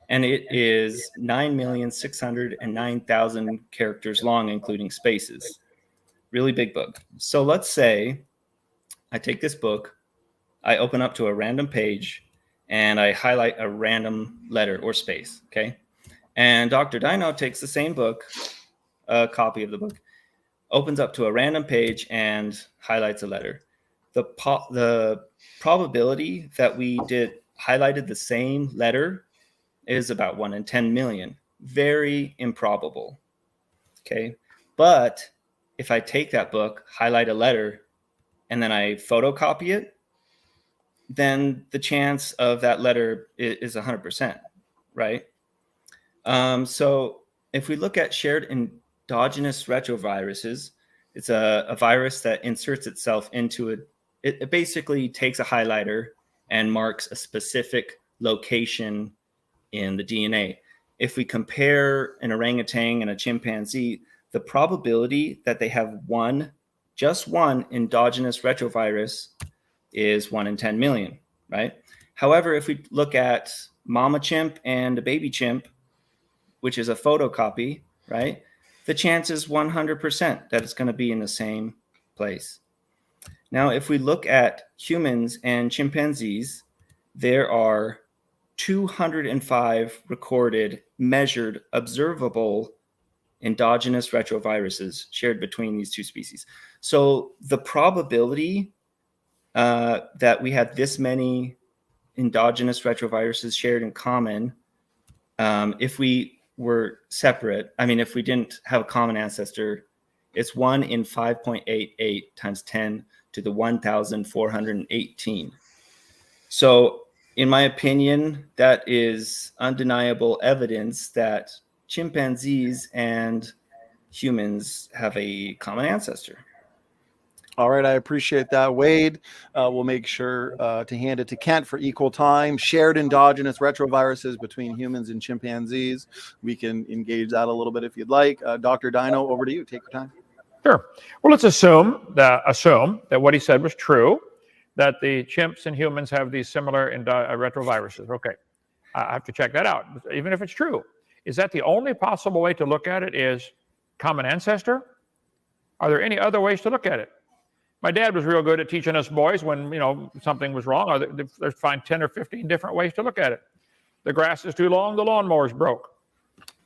and it is 9,609,000 characters long, including spaces. Really big book. So let's say I take this book, I open up to a random page, and I highlight a random letter or space, okay? And Dr. Dino takes the same book, a copy of the book, opens up to a random page and highlights a letter. The probability that we highlighted the same letter is about 1 in 10 million. Very improbable, okay? But if I take that book, highlight a letter, and then I photocopy it, then the chance of that letter is 100%, right? So if we look at shared endogenous retroviruses, it's a virus that inserts itself into it basically takes a highlighter and marks a specific location in the DNA. If we compare an orangutan and a chimpanzee, the probability that they have just one endogenous retrovirus is 1 in 10 million, right? However, if we look at mama chimp and a baby chimp, which is a photocopy, right? the chance is 100% that it's going to be in the same place. Now, if we look at humans and chimpanzees, there are 205 recorded, measured, observable endogenous retroviruses shared between these two species. So the probability that we had this many endogenous retroviruses shared in common, if we were separate, I mean, if we didn't have a common ancestor, it's 1 in 5.88 times 10 to the 1,418. So in my opinion, that is undeniable evidence that chimpanzees and humans have a common ancestor. All right, I appreciate that, Wade. We'll make sure to hand it to Kent for equal time. Shared endogenous retroviruses between humans and chimpanzees. We can engage that a little bit if you'd like. Dr. Dino, over to you. Take your time. Sure. Well, let's assume that what he said was true, that the chimps and humans have these similar retroviruses. Okay, I have to check that out. Even if it's true, is that the only possible way to look at it? Is common ancestor? Are there any other ways to look at it? My dad was real good at teaching us boys when something was wrong. There's find 10 or 15 different ways to look at it. The grass is too long, the lawnmower's broke.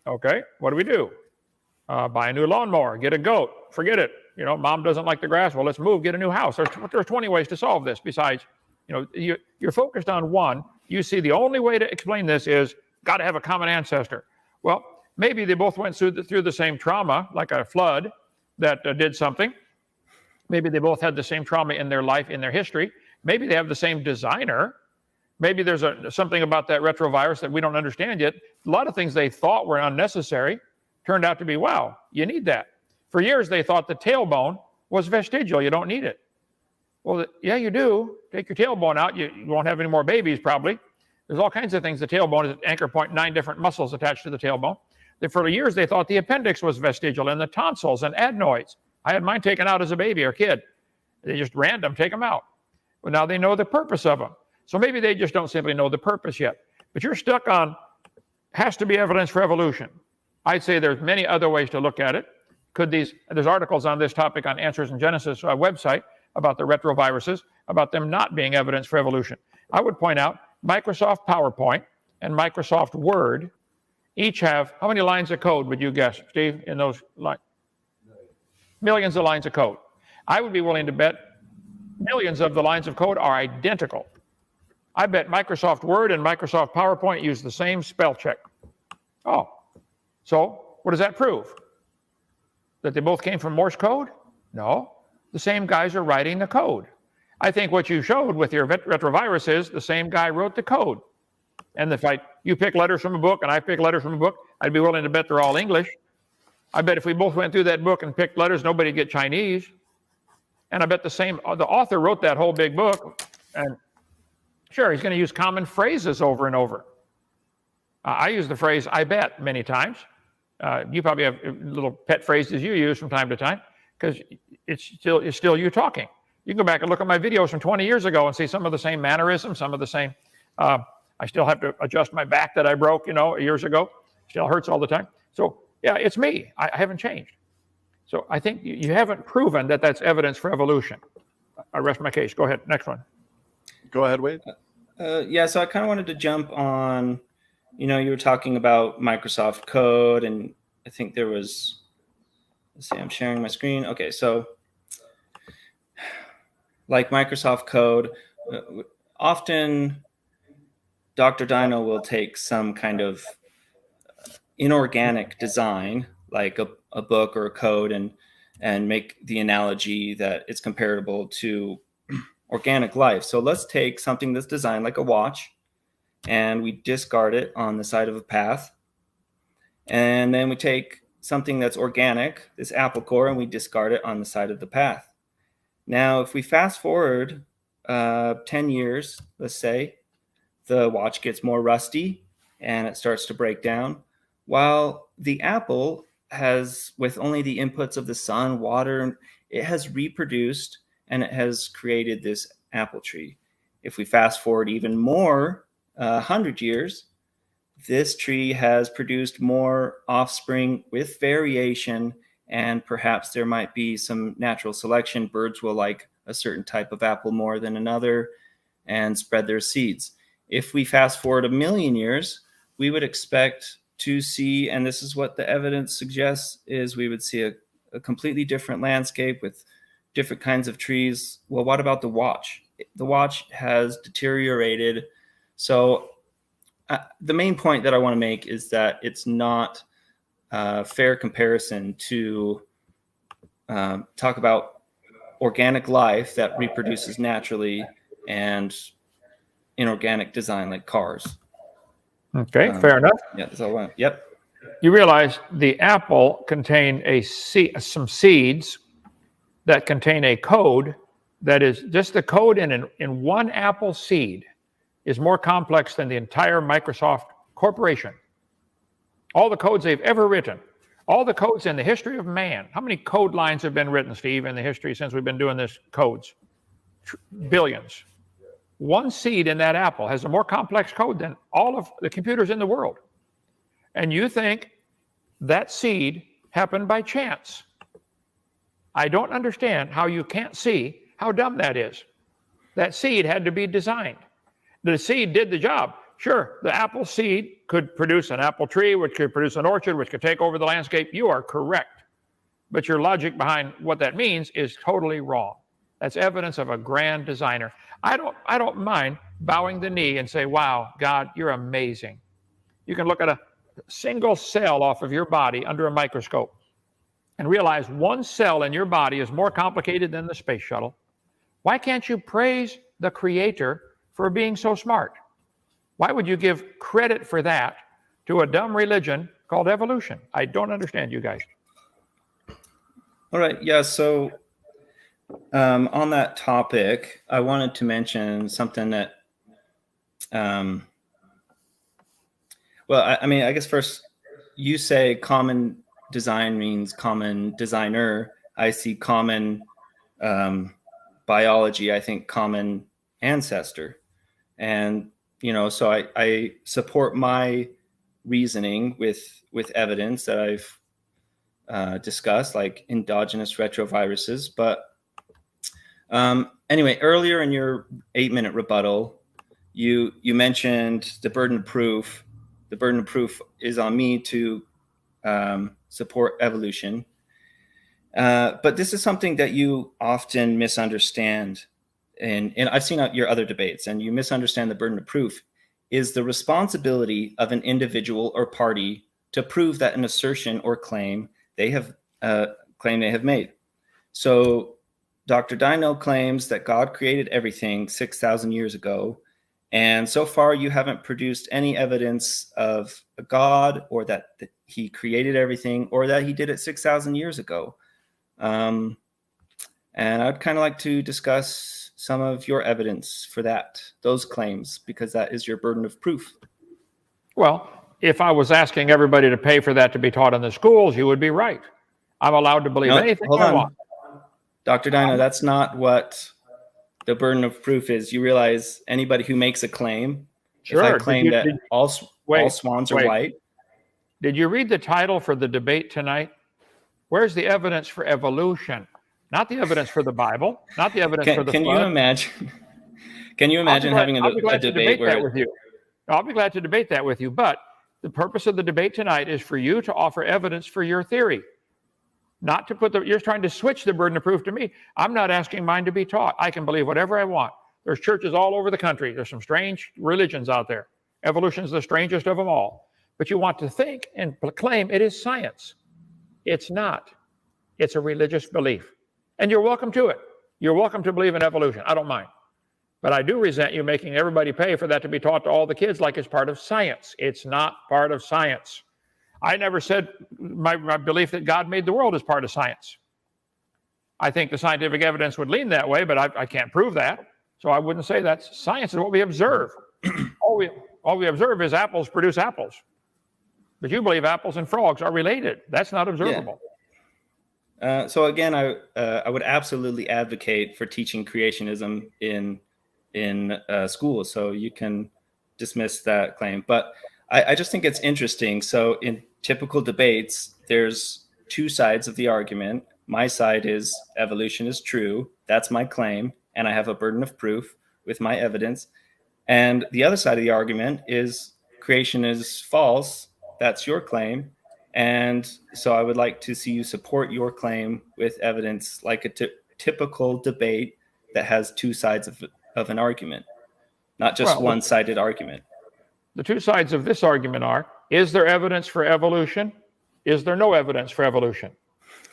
Okay, what do? Buy a new lawnmower, get a goat, forget it. Mom doesn't like the grass. Well, let's move, get a new house. There's 20 ways to solve this. Besides, you're focused on one. You see the only way to explain this is got to have a common ancestor. Well, maybe they both went through the same trauma, like a flood that did something. Maybe they both had the same trauma in their life, in their history. Maybe they have the same designer. Maybe there's something about that retrovirus that we don't understand yet. A lot of things they thought were unnecessary turned out to be, wow, you need that. For years, they thought the tailbone was vestigial. You don't need it. Well, yeah, you do. Take your tailbone out. You won't have any more babies, probably. There's all kinds of things. The tailbone is an anchor point, 9 different muscles attached to the tailbone. For years, they thought the appendix was vestigial and the tonsils and adenoids. I had mine taken out as a baby or kid. They just random take them out. But now they know the purpose of them. So maybe they just don't simply know the purpose yet. But you're stuck on, has to be evidence for evolution. I'd say there's many other ways to look at it. There's articles on this topic on Answers in Genesis website about the retroviruses, about them not being evidence for evolution. I would point out Microsoft PowerPoint and Microsoft Word each have, how many lines of code would you guess, Steve, in those lines? Millions of lines of code. I would be willing to bet millions of the lines of code are identical. I bet Microsoft Word and Microsoft PowerPoint use the same spell check. Oh, so what does that prove? That they both came from Morse code? No, the same guys are writing the code. I think what you showed with your retrovirus is the same guy wrote the code. And if you pick letters from a book and I pick letters from a book, I'd be willing to bet they're all English. I bet if we both went through that book and picked letters, nobody'd get Chinese. And I bet the author wrote that whole big book. And sure, he's going to use common phrases over and over. I use the phrase, I bet, many times. You probably have little pet phrases you use from time to time because it's still you talking. You can go back and look at my videos from 20 years ago and see some of the same mannerisms, some of the same. I still have to adjust my back that I broke, years ago. Still hurts all the time. So yeah, it's me. I haven't changed. So I think you haven't proven that that's evidence for evolution. I rest my case. Go ahead. Next one. Go ahead, Wade. Yeah, so I kind of wanted to jump on, you were talking about Microsoft Code, and I think there was, let's see, I'm sharing my screen. Okay, so like Microsoft Code, often Dr. Dino will take some kind of inorganic design, like a book or a code, and make the analogy that it's comparable to organic life. So let's take something that's designed like a watch, and we discard it on the side of a path. And then we take something that's organic, this apple core, and we discard it on the side of the path. Now, if we fast forward 10 years, let's say, the watch gets more rusty and it starts to break down, while the apple has, with only the inputs of the sun, water, it has reproduced and it has created this apple tree. If we fast forward even more, 100 years, this tree has produced more offspring with variation, and perhaps there might be some natural selection. Birds will like a certain type of apple more than another and spread their seeds. If we fast forward 1,000,000 years, we would expect to see, and this is what the evidence suggests, is we would see a completely different landscape with different kinds of trees. Well, what about the watch? The watch has deteriorated. So the main point that I want to make is that it's not a fair comparison to talk about organic life that reproduces naturally and inorganic design like cars. Okay, fair enough. Yeah, that's all I want. Yep. You realize the apple contained some seeds that contain a code that is just the code in one apple seed is more complex than the entire Microsoft corporation. All the codes they've ever written, all the codes in the history of man. How many code lines have been written, Steve, in the history since we've been doing this codes? Billions. One seed in that apple has a more complex code than all of the computers in the world. And you think that seed happened by chance. I don't understand how you can't see how dumb that is. That seed had to be designed. The seed did the job. Sure, the apple seed could produce an apple tree, which could produce an orchard, which could take over the landscape. You are correct. But your logic behind what that means is totally wrong. That's evidence of a grand designer. I don't mind bowing the knee and say, wow, God, you're amazing. You can look at a single cell off of your body under a microscope and realize one cell in your body is more complicated than the space shuttle. Why can't you praise the Creator for being so smart? Why would you give credit for that to a dumb religion called evolution? I don't understand you guys. All right. Yeah. So on that topic, I wanted to mention something that, well, I guess first, you say common design means common designer. I see common biology. I think common ancestor. And, so I support my reasoning with evidence that I've discussed, like endogenous retroviruses. But anyway, earlier in your 8-minute rebuttal, you mentioned the burden of proof. The burden of proof is on me to support evolution. But this is something that you often misunderstand. And I've seen your other debates, and you misunderstand the burden of proof is the responsibility of an individual or party to prove that an assertion or claim they have made. So Dr. Dino claims that God created everything 6,000 years ago. And so far, you haven't produced any evidence of a God, or that he created everything, or that he did it 6,000 years ago. And I'd kind of like to discuss some of your evidence for those claims, because that is your burden of proof. Well, if I was asking everybody to pay for that to be taught in the schools, you would be right. I'm allowed to believe anything I want. Dr. Dino, that's not what the burden of proof is. You realize anybody who makes a claim, sure. If I claim that all swans are white. Did you read the title for the debate tonight? Where's the evidence for evolution? Not the evidence for the Bible, not the evidence for the flood. Can you imagine having a debate where with you? I'll be glad to debate that with you, but the purpose of the debate tonight is for you to offer evidence for your theory. Not to you're trying to switch the burden of proof to me. I'm not asking mine to be taught. I can believe whatever I want. There's churches all over the country. There's some strange religions out there. Evolution is the strangest of them all. But you want to think and claim it is science. It's not. It's a religious belief. And you're welcome to it. You're welcome to believe in evolution. I don't mind. But I do resent you making everybody pay for that to be taught to all the kids like it's part of science. It's not part of science. I never said my belief that God made the world is part of science. I think the scientific evidence would lean that way, but I can't prove that. So I wouldn't say that's science is what we observe. all we observe is apples produce apples. But you believe apples and frogs are related. That's not observable. Yeah. So again, I would absolutely advocate for teaching creationism in schools. So you can dismiss that claim. But I just think it's interesting. So in typical debates, there's two sides of the argument. My side is evolution is true. That's my claim. And I have a burden of proof with my evidence. And the other side of the argument is creation is false. That's your claim. And so I would like to see you support your claim with evidence, like a typical debate that has two sides of an argument, not just one-sided argument. The two sides of this argument are, is there evidence for evolution? Is there no evidence for evolution?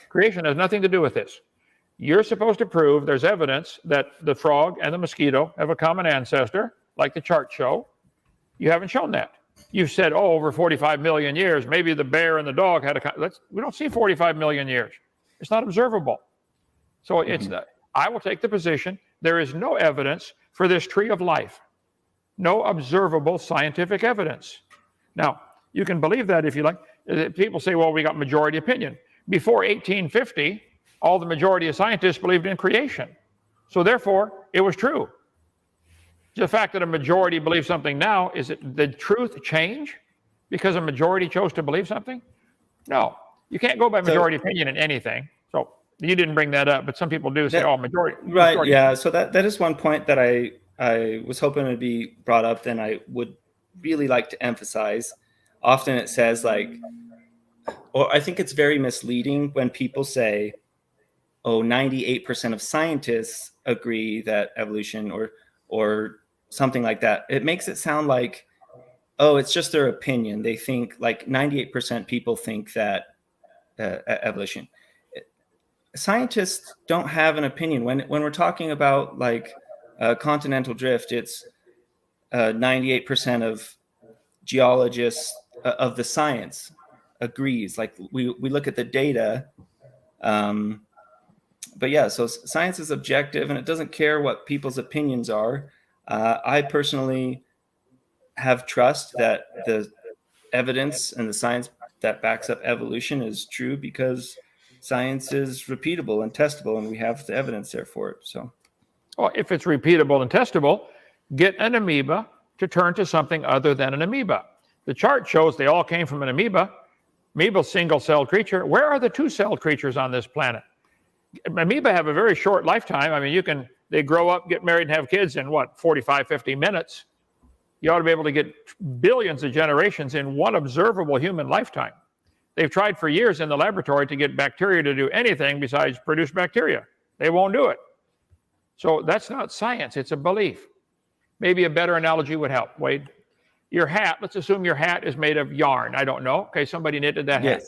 Creation has nothing to do with this. You're supposed to prove there's evidence that the frog and the mosquito have a common ancestor, like the charts show. You haven't shown that. You've said, oh, over 45 million years, maybe the bear and the dog had we don't see 45 million years. It's not observable. So I will take the position, there is no evidence for this tree of life. No observable scientific evidence. Now, you can believe that if you like. People say, well, we got majority opinion. Before 1850, all the majority of scientists believed in creation. So therefore, it was true. The fact that a majority believes something now, is it the truth change because a majority chose to believe something? No. You can't go by majority opinion in anything. So you didn't bring that up, but some people do say, majority. Right, majority. Yeah. So that is one point that I was hoping to be brought up, and I would really like to emphasize. Often it says or I think it's very misleading when people say, 98% of scientists agree that evolution or something like that. It makes it sound like, it's just their opinion. They think like 98% people think that evolution. Scientists don't have an opinion. When we're talking about continental drift, it's 98% of geologists of the science agrees. Like we look at the data, but yeah, so science is objective and it doesn't care what people's opinions are. I personally have trust that the evidence and the science that backs up evolution is true because science is repeatable and testable, and we have the evidence there for it. So, well, if it's repeatable and testable, get an amoeba to turn to something other than an amoeba. The chart shows they all came from an amoeba. Amoeba's single-celled creature. Where are the two-celled creatures on this planet? Amoeba have a very short lifetime. I mean, they grow up, get married, and have kids in 45, 50 minutes. You ought to be able to get billions of generations in one observable human lifetime. They've tried for years in the laboratory to get bacteria to do anything besides produce bacteria. They won't do it. So that's not science, it's a belief. Maybe a better analogy would help, Wade. Your hat, let's assume your hat is made of yarn. I don't know. Okay, somebody knitted that hat.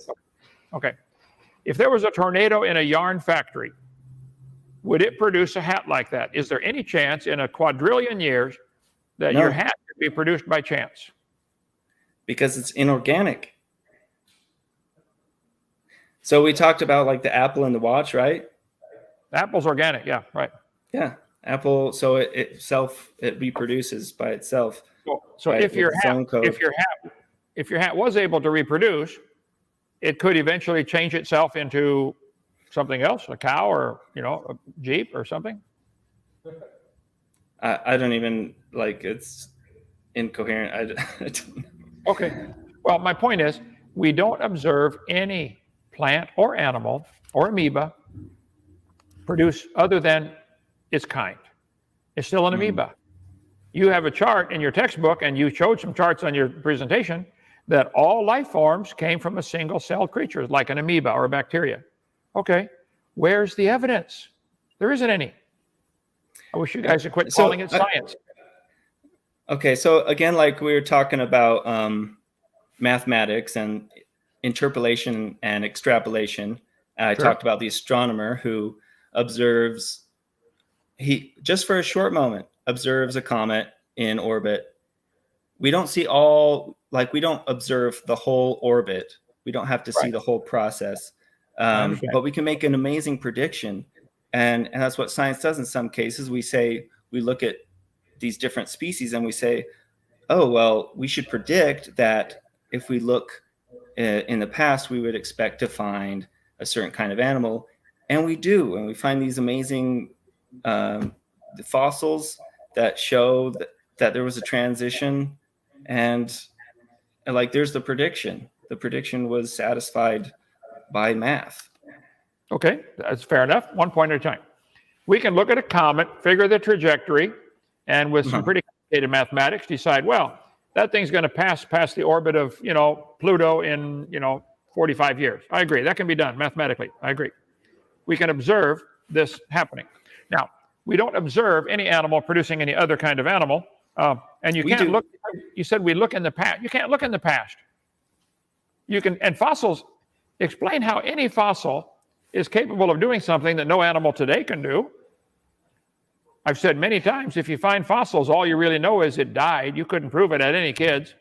Okay. If there was a tornado in a yarn factory, would it produce a hat like that? Is there any chance in a quadrillion years that your hat could be produced by chance? Because it's inorganic. So we talked about the apple and the watch, right? Apple's organic, yeah, right. Yeah, apple. So it reproduces by itself. So if your hat was able to reproduce, it could eventually change itself into something else, a cow or a Jeep or something. I don't even it's incoherent. I don't know. Okay. Well, my point is, we don't observe any plant or animal or amoeba produce other than its kind. It's still an amoeba. You have a chart in your textbook, and you showed some charts on your presentation that all life forms came from a single-celled creature, like an amoeba or a bacteria. Okay, where's the evidence? There isn't any. I wish you guys would quit calling it science. Okay, so again, we were talking about mathematics and interpolation and extrapolation. I talked about the astronomer who observes, just for a short moment, observes a comet in orbit. We don't see we don't observe the whole orbit. We don't have to see the whole process. But we can make an amazing prediction. And that's what science does in some cases. We look at these different species and we say, we should predict that if we look in the past, we would expect to find a certain kind of animal. And we do. And we find these amazing fossils that show that there was a transition. And And like, there's the prediction. The prediction was satisfied by math. Okay, that's fair enough. 1 point at a time. We can look at a comet, figure the trajectory, and with some pretty complicated mathematics, decide, well, that thing's going to pass the orbit of, Pluto in, 45 years. I agree. That can be done mathematically. I agree. We can observe this happening. Now, we don't observe any animal producing any other kind of animal. And you can't look, you said we look in the past. You can't look in the past. You can, and fossils, explain how any fossil is capable of doing something that no animal today can do. I've said many times, if you find fossils, all you really know is it died. You couldn't prove it at any kids.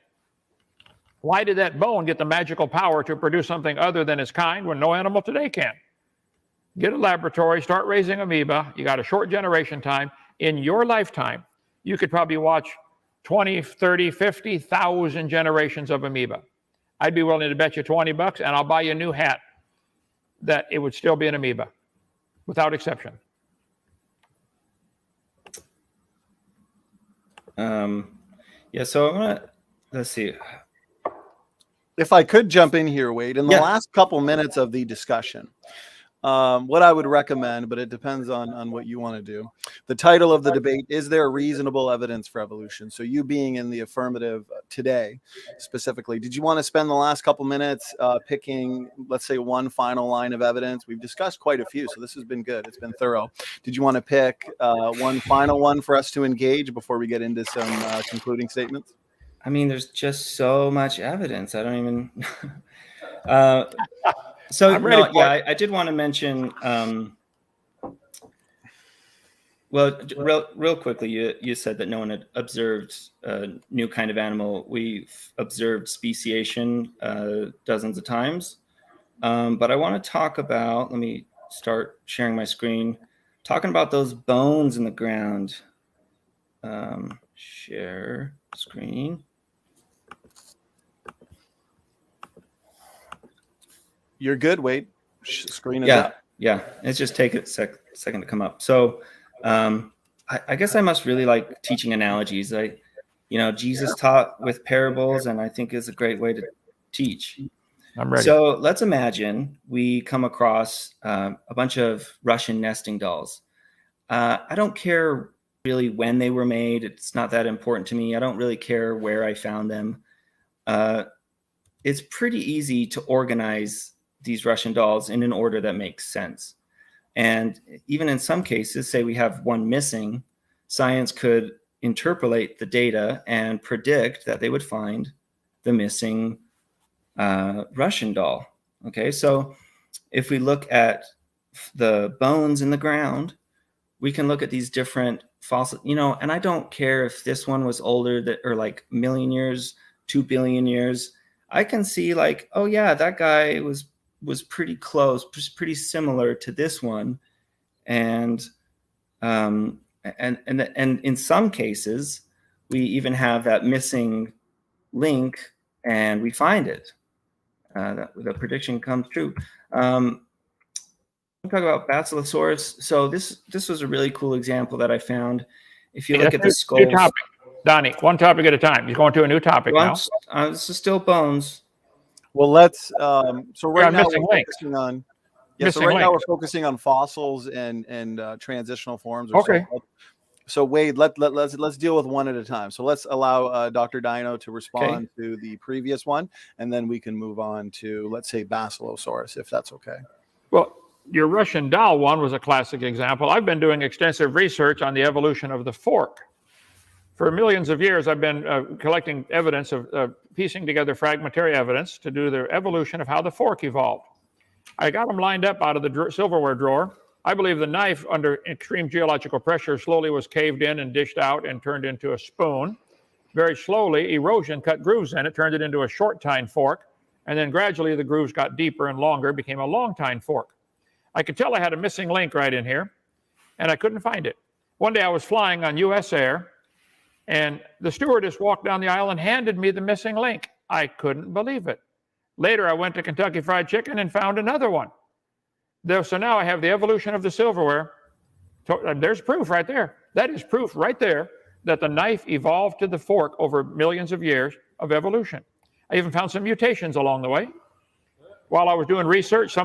Why did that bone get the magical power to produce something other than its kind when no animal today can? Get a laboratory, start raising amoeba. You got a short generation time. In your lifetime, you could probably watch 20, 30, 50,000 generations of amoeba. I'd be willing to bet you $20 and I'll buy you a new hat that it would still be an amoeba, without exception. Yeah, so I'm gonna, let's see. If I could jump in here, Wade, in the last couple minutes of the discussion, what I would recommend, but it depends on what you want to do. The title of the debate, is there reasonable evidence for evolution? So you being in the affirmative today, specifically, did you want to spend the last couple minutes picking, let's say, one final line of evidence? We've discussed quite a few, so this has been good. It's been thorough. Did you want to pick one final one for us to engage before we get into some concluding statements? I mean, there's just so much evidence. I don't even... So I did want to mention. Well, real quickly, you said that no one had observed a new kind of animal. We've observed speciation dozens of times, but I want to talk about. Let me start sharing my screen, talking about those bones in the ground. Share screen. You're good. Wait, screen is up. Yeah. It's just take a second to come up. So, I guess I must really like teaching analogies. Jesus taught with parables, and I think is a great way to teach. I'm ready. So let's imagine we come across a bunch of Russian nesting dolls. I don't care really when they were made. It's not that important to me. I don't really care where I found them. It's pretty easy to organize these Russian dolls in an order that makes sense. And even in some cases, say we have one missing, science could interpolate the data and predict that they would find the missing Russian doll. Okay, so if we look at the bones in the ground, we can look at these different fossils, and I don't care if this one was older or like a million years, 2 billion years. I can see like, oh yeah, that guy was pretty close, pretty similar to this one, and in some cases, we even have that missing link, and we find it. The prediction comes true. I'm talking about Basilosaurus. So this was a really cool example that I found. If you look at the skulls, new topic, Donnie. One topic at a time. You're going to a new topic now. This is still bones. Well, let's. So right now we're focusing on. Yeah. So right now we're focusing on fossils and transitional forms. Okay. So Wade, let's deal with one at a time. So let's allow Dr. Dino to respond to the previous one, and then we can move on to, let's say, Basilosaurus, if that's okay. Well, your Russian doll one was a classic example. I've been doing extensive research on the evolution of the fork. For millions of years, I've been collecting evidence of piecing together fragmentary evidence to do the evolution of how the fork evolved. I got them lined up out of the silverware drawer. I believe the knife, under extreme geological pressure, slowly was caved in and dished out and turned into a spoon. Very slowly, erosion cut grooves in it, turned it into a short tine fork, and then gradually the grooves got deeper and longer, became a long tine fork. I could tell I had a missing link right in here, and I couldn't find it. One day I was flying on US Air, and the stewardess walked down the aisle and handed me the missing link. I couldn't believe it. Later, I went to Kentucky Fried Chicken and found another one. So now I have the evolution of the silverware. There's proof right there. That is proof right there that the knife evolved to the fork over millions of years of evolution. I even found some mutations along the way. While I was doing research,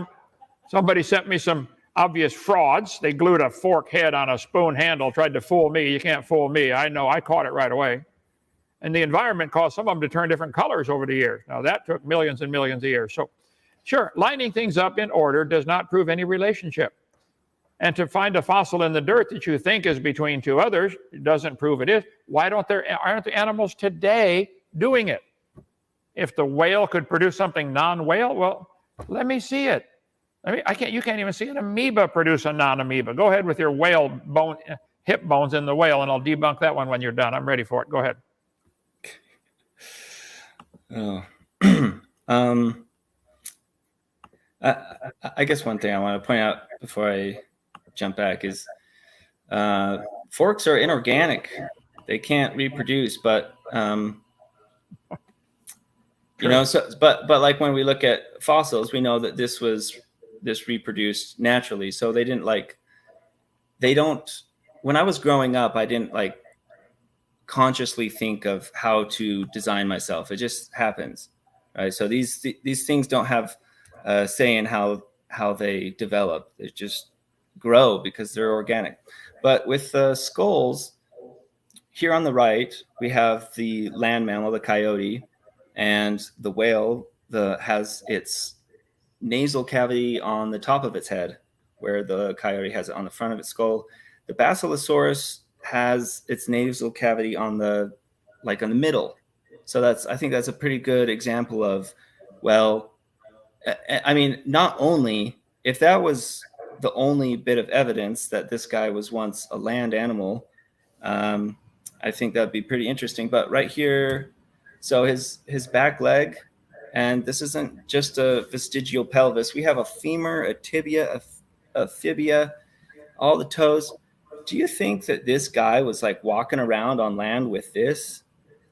somebody sent me some obvious frauds. They glued a fork head on a spoon handle, tried to fool me. You can't fool me. I know, I caught it right away. And the environment caused some of them to turn different colors over the years. Now, that took millions and millions of years. So, sure, lining things up in order does not prove any relationship. And to find a fossil in the dirt that you think is between two others doesn't prove it is. Why aren't the animals today doing it? If the whale could produce something non-whale, well, let me see it. You can't even see an amoeba produce a non-amoeba. Go ahead with your whale bone, hip bones in the whale, and I'll debunk that one when you're done. I'm ready for it. Go ahead. Oh. I guess one thing I want to point out before I jump back is forks are inorganic. They can't reproduce, but but like when we look at fossils, we know that this reproduced naturally. So when I was growing up, I didn't consciously think of how to design myself. It just happens, right? So these things don't have a say in how they develop. They just grow because they're organic. But with the skulls, here on the right, we have the land mammal, the coyote, and the whale has its nasal cavity on the top of its head, where the coyote has it on the front of its skull. The Basilosaurus has its nasal cavity on the middle. So I think that's a pretty good example of, well, I mean, not only if that was the only bit of evidence that this guy was once a land animal, I think that'd be pretty interesting. But right here, so his back leg, and this isn't just a vestigial pelvis. We have a femur, a tibia, a fibia, all the toes. Do you think that this guy was walking around on land with this?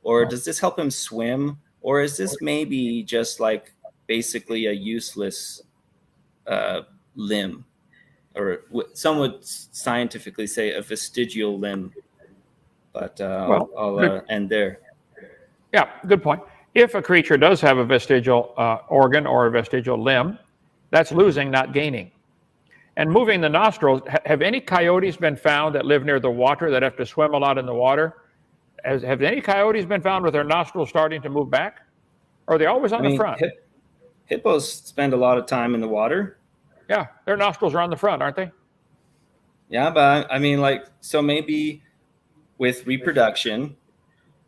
Or does this help him swim? Or is this maybe just basically a useless limb? Or some would scientifically say a vestigial limb. But I'll end there. Yeah, good point. If a creature does have a vestigial organ or a vestigial limb, that's losing, not gaining. And moving the nostrils, have any coyotes been found that live near the water that have to swim a lot in the water? Have any coyotes been found with their nostrils starting to move back? Or are they always on the front? Hippos spend a lot of time in the water. Yeah, their nostrils are on the front, aren't they? Yeah, but I mean, so maybe with reproduction,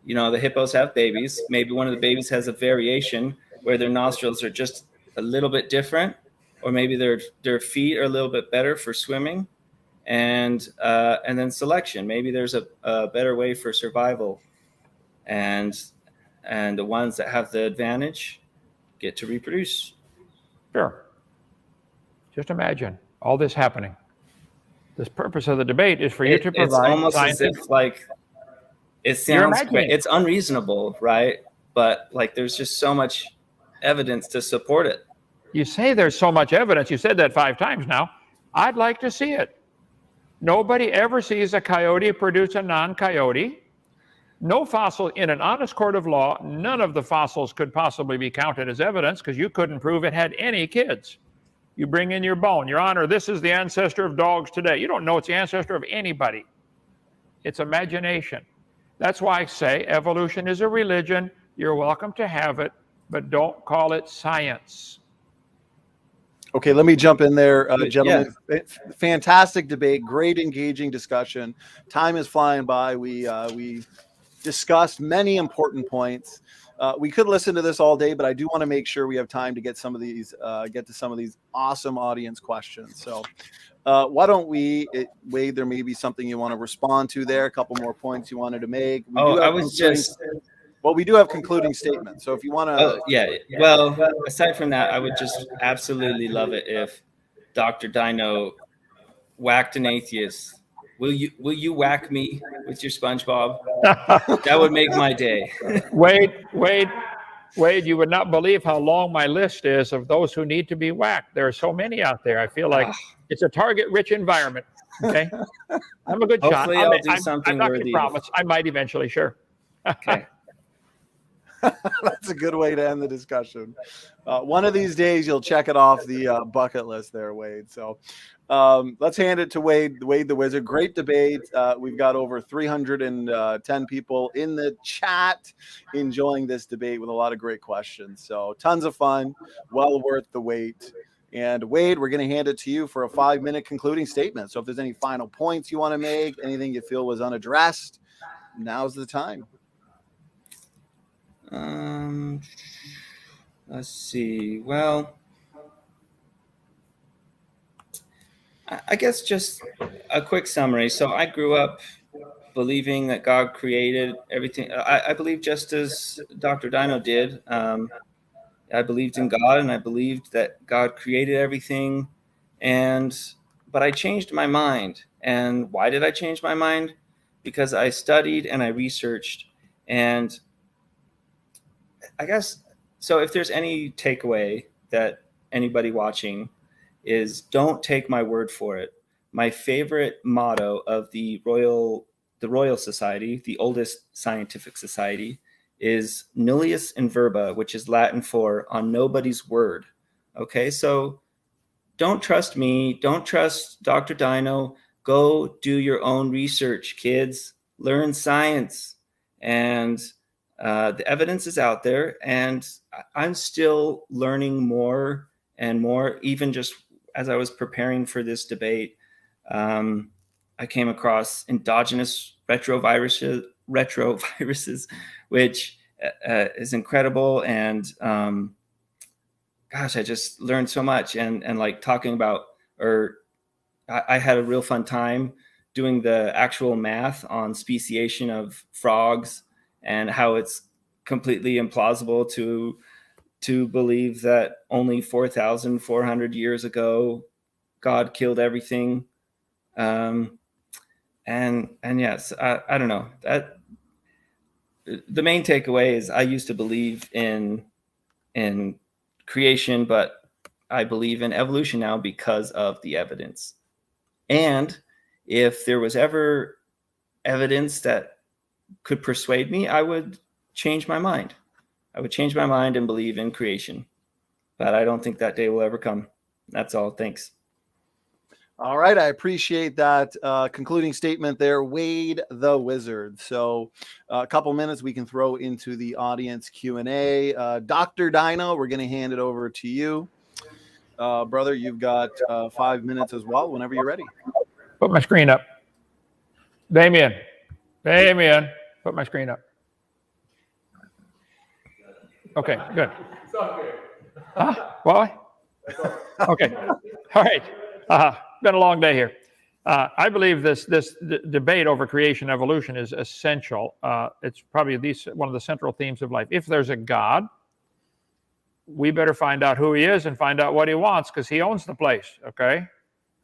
the hippos have babies. Maybe one of the babies has a variation where their nostrils are just a little bit different, or maybe their feet are a little bit better for swimming, and then selection. Maybe there's a better way for survival, and the ones that have the advantage get to reproduce. Sure. Just imagine all this happening. This purpose of the debate is for you to provide. It's almost as if it sounds great. It's unreasonable, right? But there's just so much evidence to support it. You say there's so much evidence. You said that 5 times now. I'd like to see it. Nobody ever sees a coyote produce a non-coyote. No fossil in an honest court of law, none of the fossils could possibly be counted as evidence because you couldn't prove it had any kids. You bring in your bone. Your Honor, this is the ancestor of dogs today. You don't know it's the ancestor of anybody. It's imagination. That's why I say evolution is a religion. You're welcome to have it, but don't call it science. Okay, let me jump in there, gentlemen. Yeah. Fantastic debate, great engaging discussion. Time is flying by. We discussed many important points. We could listen to this all day, but I do want to make sure we have time to get to some of these awesome audience questions. So why don't we, Wade, there may be something you want to respond to there, a couple more points you wanted to make. We do have concluding statements. So if you want to. Oh, yeah. Well, aside from that, I would just absolutely love it if Dr. Dino whacked an atheist. Will you whack me with your SpongeBob? That would make my day. Wade, you would not believe how long my list is of those who need to be whacked. There are so many out there. I feel like it's a target-rich environment. Okay, I'm a good shot. Hopefully I'll do something I'm not worthy. going to promise. I might eventually, sure. Okay. That's a good way to end the discussion. One of these days, you'll check it off the bucket list there, Wade. So let's hand it to Wade the Wizard. Great debate. We've got over 310 people in the chat enjoying this debate with a lot of great questions. So tons of fun, well worth the wait. And Wade, we're going to hand it to you for a 5-minute concluding statement. So if there's any final points you want to make, anything you feel was unaddressed, now's the time. Let's see. Well, I guess just a quick summary. So I grew up believing that God created everything. I believe just as Dr. Dino did. I believed in God, and I believed that God created everything. But I changed my mind. And why did I change my mind? Because I studied and I researched. And I guess, so if there's any takeaway that anybody watching is, don't take my word for it. My favorite motto of the Royal Society, the oldest scientific society, is nullius in verba, which is Latin for on nobody's word. Okay, so don't trust me. Don't trust Dr. Dino. Go do your own research, kids. Learn science. And the evidence is out there. And I'm still learning more and more, even just as I was preparing for this debate. I came across endogenous retroviruses, which is incredible. And gosh, I just learned so much. And like talking about, I had a real fun time doing the actual math on speciation of frogs and how it's completely implausible to believe that only 4,400 years ago, God killed everything. And yes, I don't know, that the main takeaway is I used to believe in creation, but I believe in evolution now because of the evidence. And if there was ever evidence that could persuade me, I would change my mind. I would change my mind and believe in creation. But I don't think that day will ever come. That's all. Thanks. All right. I appreciate that concluding statement there, Wade the Wizard. So a couple minutes we can throw into the audience Q&A. Dr. Dino, we're going to hand it over to you. Brother, you've got 5 minutes as well, whenever you're ready. Put my screen up. Damien, put my screen up. Okay, good. Why? Okay. All right. Been a long day here. I believe this debate over creation and evolution is essential. It's probably one of the central themes of life. If there's a God, we better find out who he is and find out what he wants, because he owns the place, okay?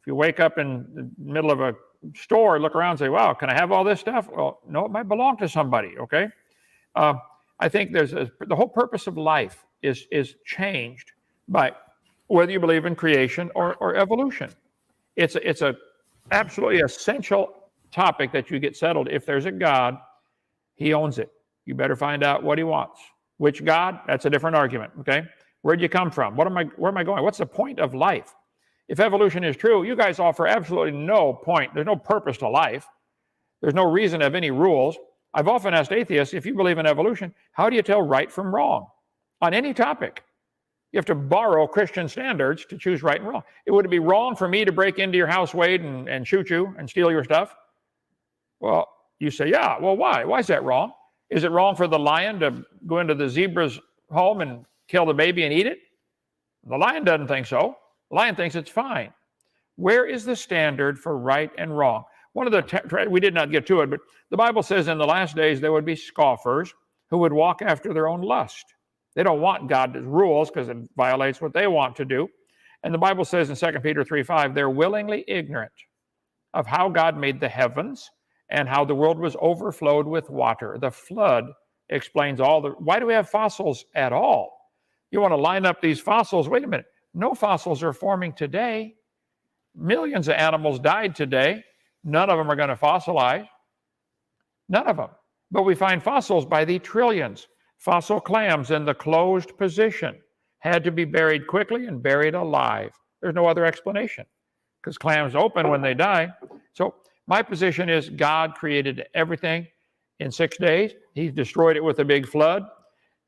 If you wake up in the middle of a store, look around and say, wow, can I have all this stuff? Well, no, it might belong to somebody, okay? I think the whole purpose of life is changed by whether you believe in creation or evolution. It's a absolutely essential topic that you get settled. If there's a God, he owns it. You better find out what he wants. Which God? That's a different argument, okay? Where'd you come from? Where am I going? What's the point of life? If evolution is true, you guys offer absolutely no point. There's no purpose to life. There's no reason to have any rules. I've often asked atheists, if you believe in evolution, how do you tell right from wrong on any topic? You have to borrow Christian standards to choose right and wrong. Would it be wrong for me to break into your house, Wade, and shoot you and steal your stuff? Well, you say, yeah. Well, why? Why is that wrong? Is it wrong for the lion to go into the zebra's home and kill the baby and eat it? The lion doesn't think so. The lion thinks it's fine. Where is the standard for right and wrong? We did not get to it, but the Bible says in the last days there would be scoffers who would walk after their own lust. They don't want God's rules because it violates what they want to do. And the Bible says in 2 Peter 3:5, they're willingly ignorant of how God made the heavens and how the world was overflowed with water. The flood explains why do we have fossils at all? You want to line up these fossils? Wait a minute. No fossils are forming today. Millions of animals died today. None of them are going to fossilize. None of them. But we find fossils by the trillions. Fossil clams in the closed position had to be buried quickly and buried alive. There's no other explanation because clams open when they die. So my position is God created everything in 6 days. He destroyed it with a big flood.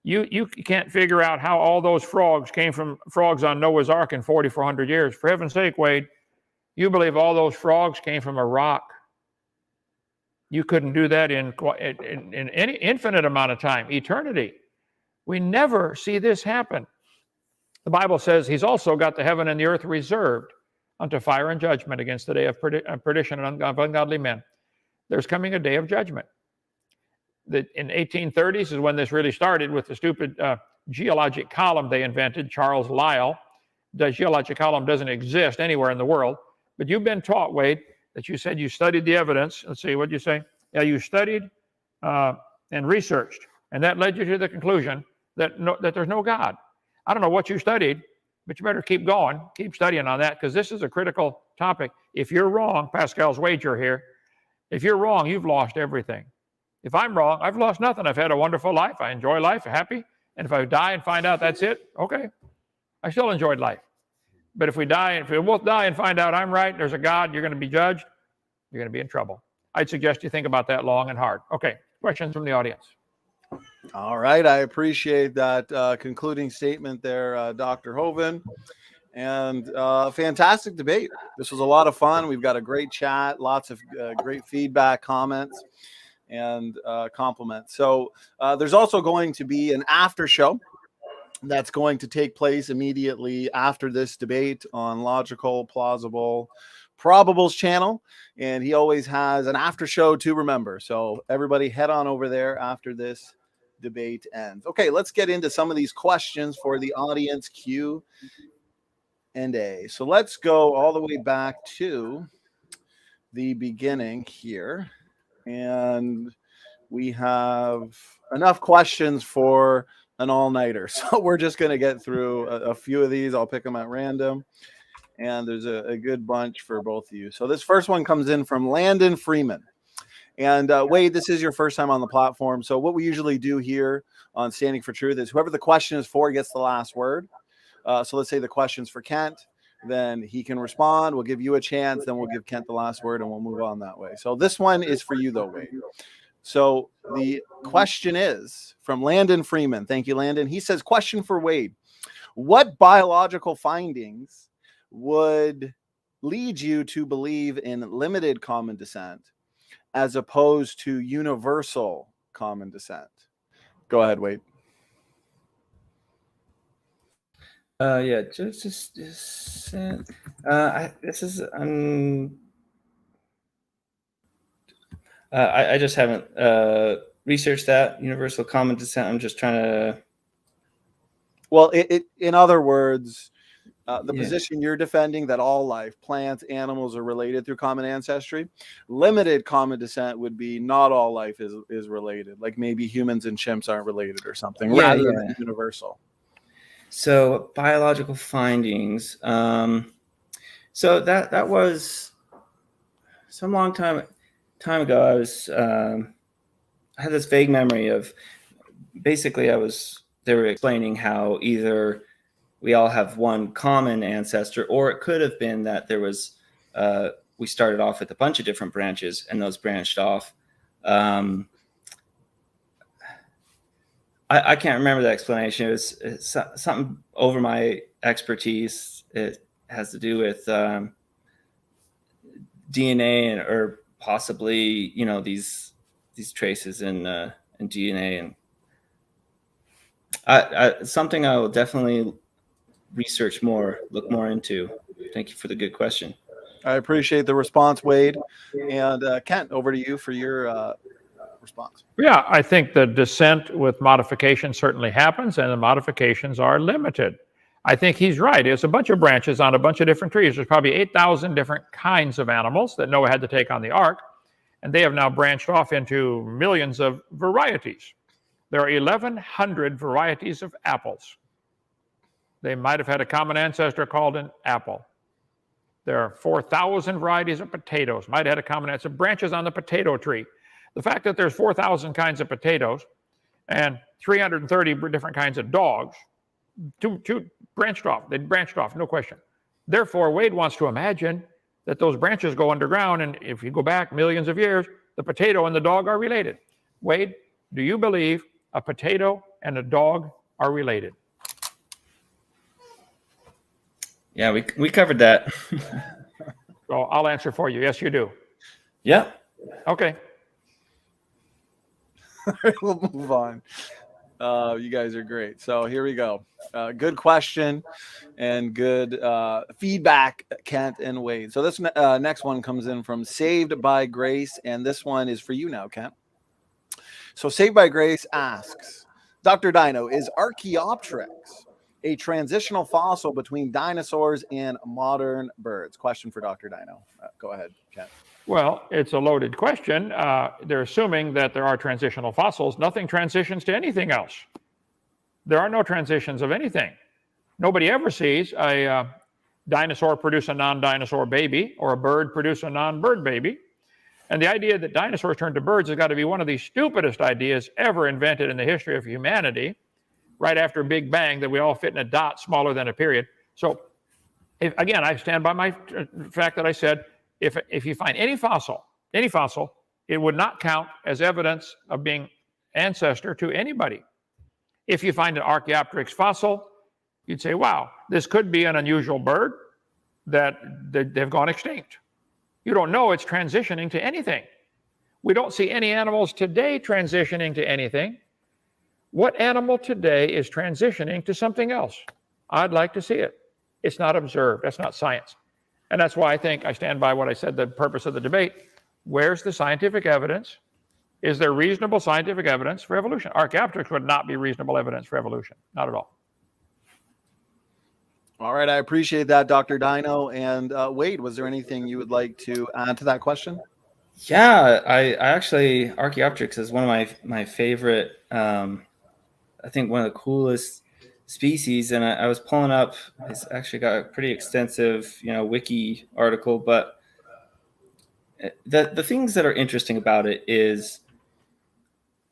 You can't figure out how all those frogs came from frogs on Noah's Ark in 4,400 years. For heaven's sake, Wade, you believe all those frogs came from a rock. You couldn't do that in any infinite amount of time, eternity. We never see this happen. The Bible says he's also got the heaven and the earth reserved unto fire and judgment against the day of perdition and of ungodly men. There's coming a day of judgment. In 1830s is when this really started with the stupid geologic column they invented, Charles Lyell. The geologic column doesn't exist anywhere in the world, but you've been taught, Wade, that you said you studied the evidence. Let's see, what did you say? Yeah, you studied and researched, and that led you to the conclusion that there's no God. I don't know what you studied, but you better keep going, keep studying on that, because this is a critical topic. If you're wrong, Pascal's wager here, if you're wrong, you've lost everything. If I'm wrong, I've lost nothing. I've had a wonderful life. I enjoy life, happy. And if I die and find out that's it, okay, I still enjoyed life. But if we both die and find out I'm right, there's a God, you're going to be judged, you're going to be in trouble. I'd suggest you think about that long and hard. Okay, questions from the audience? All right, I appreciate that concluding statement there, Dr. Hovind. And fantastic debate. This was a lot of fun. We've got a great chat, lots of great feedback, comments, and compliments. So there's also going to be an after show that's going to take place immediately after this debate on Logical, Plausible, Probable's channel, and he always has an after show to remember. So everybody head on over there after this debate ends. Okay, let's get into some of these questions for the audience Q&A. So let's go all the way back to the beginning here, and we have enough questions for an all-nighter. So we're just going to get through a few of these. I'll pick them at random. And there's a good bunch for both of you. So this first one comes in from Landon Freeman. And Wade, this is your first time on the platform. So what we usually do here on Standing for Truth is whoever the question is for gets the last word. So let's say the question's for Kent. Then he can respond. We'll give you a chance. Then we'll give Kent the last word and we'll move on that way. So this one is for you though, Wade. So the question is from Landon Freeman. Thank you, Landon. He says, question for Wade. What biological findings would lead you to believe in limited common descent as opposed to universal common descent? Go ahead, Wade. I just haven't researched that universal common descent. I'm just trying to. Well, in other words, the position you're defending that all life, plants, animals are related through common ancestry. Limited common descent would be not all life is related. Like maybe humans and chimps aren't related or something, rather than universal. So biological findings. So that was some long time ago. I had this vague memory of basically they were explaining how either we all have one common ancestor, or it could have been that there was, we started off with a bunch of different branches and those branched off. I can't remember the explanation. It's something over my expertise. It has to do with DNA or possibly, these traces in DNA, and something I will definitely research more, look more into. Thank you for the good question. I appreciate the response, Wade. And Kent, over to you for your response. Yeah, I think the descent with modification certainly happens, and the modifications are limited. I think he's right. It's a bunch of branches on a bunch of different trees. There's probably 8,000 different kinds of animals that Noah had to take on the ark, and they have now branched off into millions of varieties. There are 1,100 varieties of apples. They might have had a common ancestor called an apple. There are 4,000 varieties of potatoes. Might have had a common ancestor. Branches on the potato tree. The fact that there's 4,000 kinds of potatoes and 330 different kinds of dogs. Two branched off. They branched off, no question. Therefore, Wade wants to imagine that those branches go underground, and if you go back millions of years, the potato and the dog are related. Wade, do you believe a potato and a dog are related? Yeah, we covered that. So I'll answer for you. Yes, you do. Yeah. Okay. We'll move on. You guys are great. So here we go. Good question and good feedback, Kent and Wade. So this next one comes in from Saved by Grace, and this one is for you now, Kent. So Saved by Grace asks, Dr. Dino, is Archaeopteryx a transitional fossil between dinosaurs and modern birds? Question for Dr. Dino. Go ahead, Kent. Well, it's a loaded question. They're assuming that there are transitional fossils. Nothing transitions to anything else. There are no transitions of anything. Nobody ever sees a dinosaur produce a non-dinosaur baby or a bird produce a non-bird baby. And the idea that dinosaurs turned to birds has got to be one of the stupidest ideas ever invented in the history of humanity, right after Big Bang, that we all fit in a dot smaller than a period. So, again, I stand by my fact that I said, if you find any fossil, it would not count as evidence of being ancestor to anybody. If you find an Archaeopteryx fossil, you'd say, wow, this could be an unusual bird that they've gone extinct. You don't know it's transitioning to anything. We don't see any animals today transitioning to anything. What animal today is transitioning to something else? I'd like to see it. It's not observed. That's not science. And that's why I think I stand by what I said, the purpose of the debate. Where's the scientific evidence? Is there reasonable scientific evidence for evolution? Archaeopteryx would not be reasonable evidence for evolution. Not at all. All right. I appreciate that, Dr. Dino. And Wade, was there anything you would like to add to that question? Yeah, I actually, Archaeopteryx is one of my favorite, I think one of the coolest species. And I was pulling up, it's actually got a pretty extensive, wiki article, but the things that are interesting about it is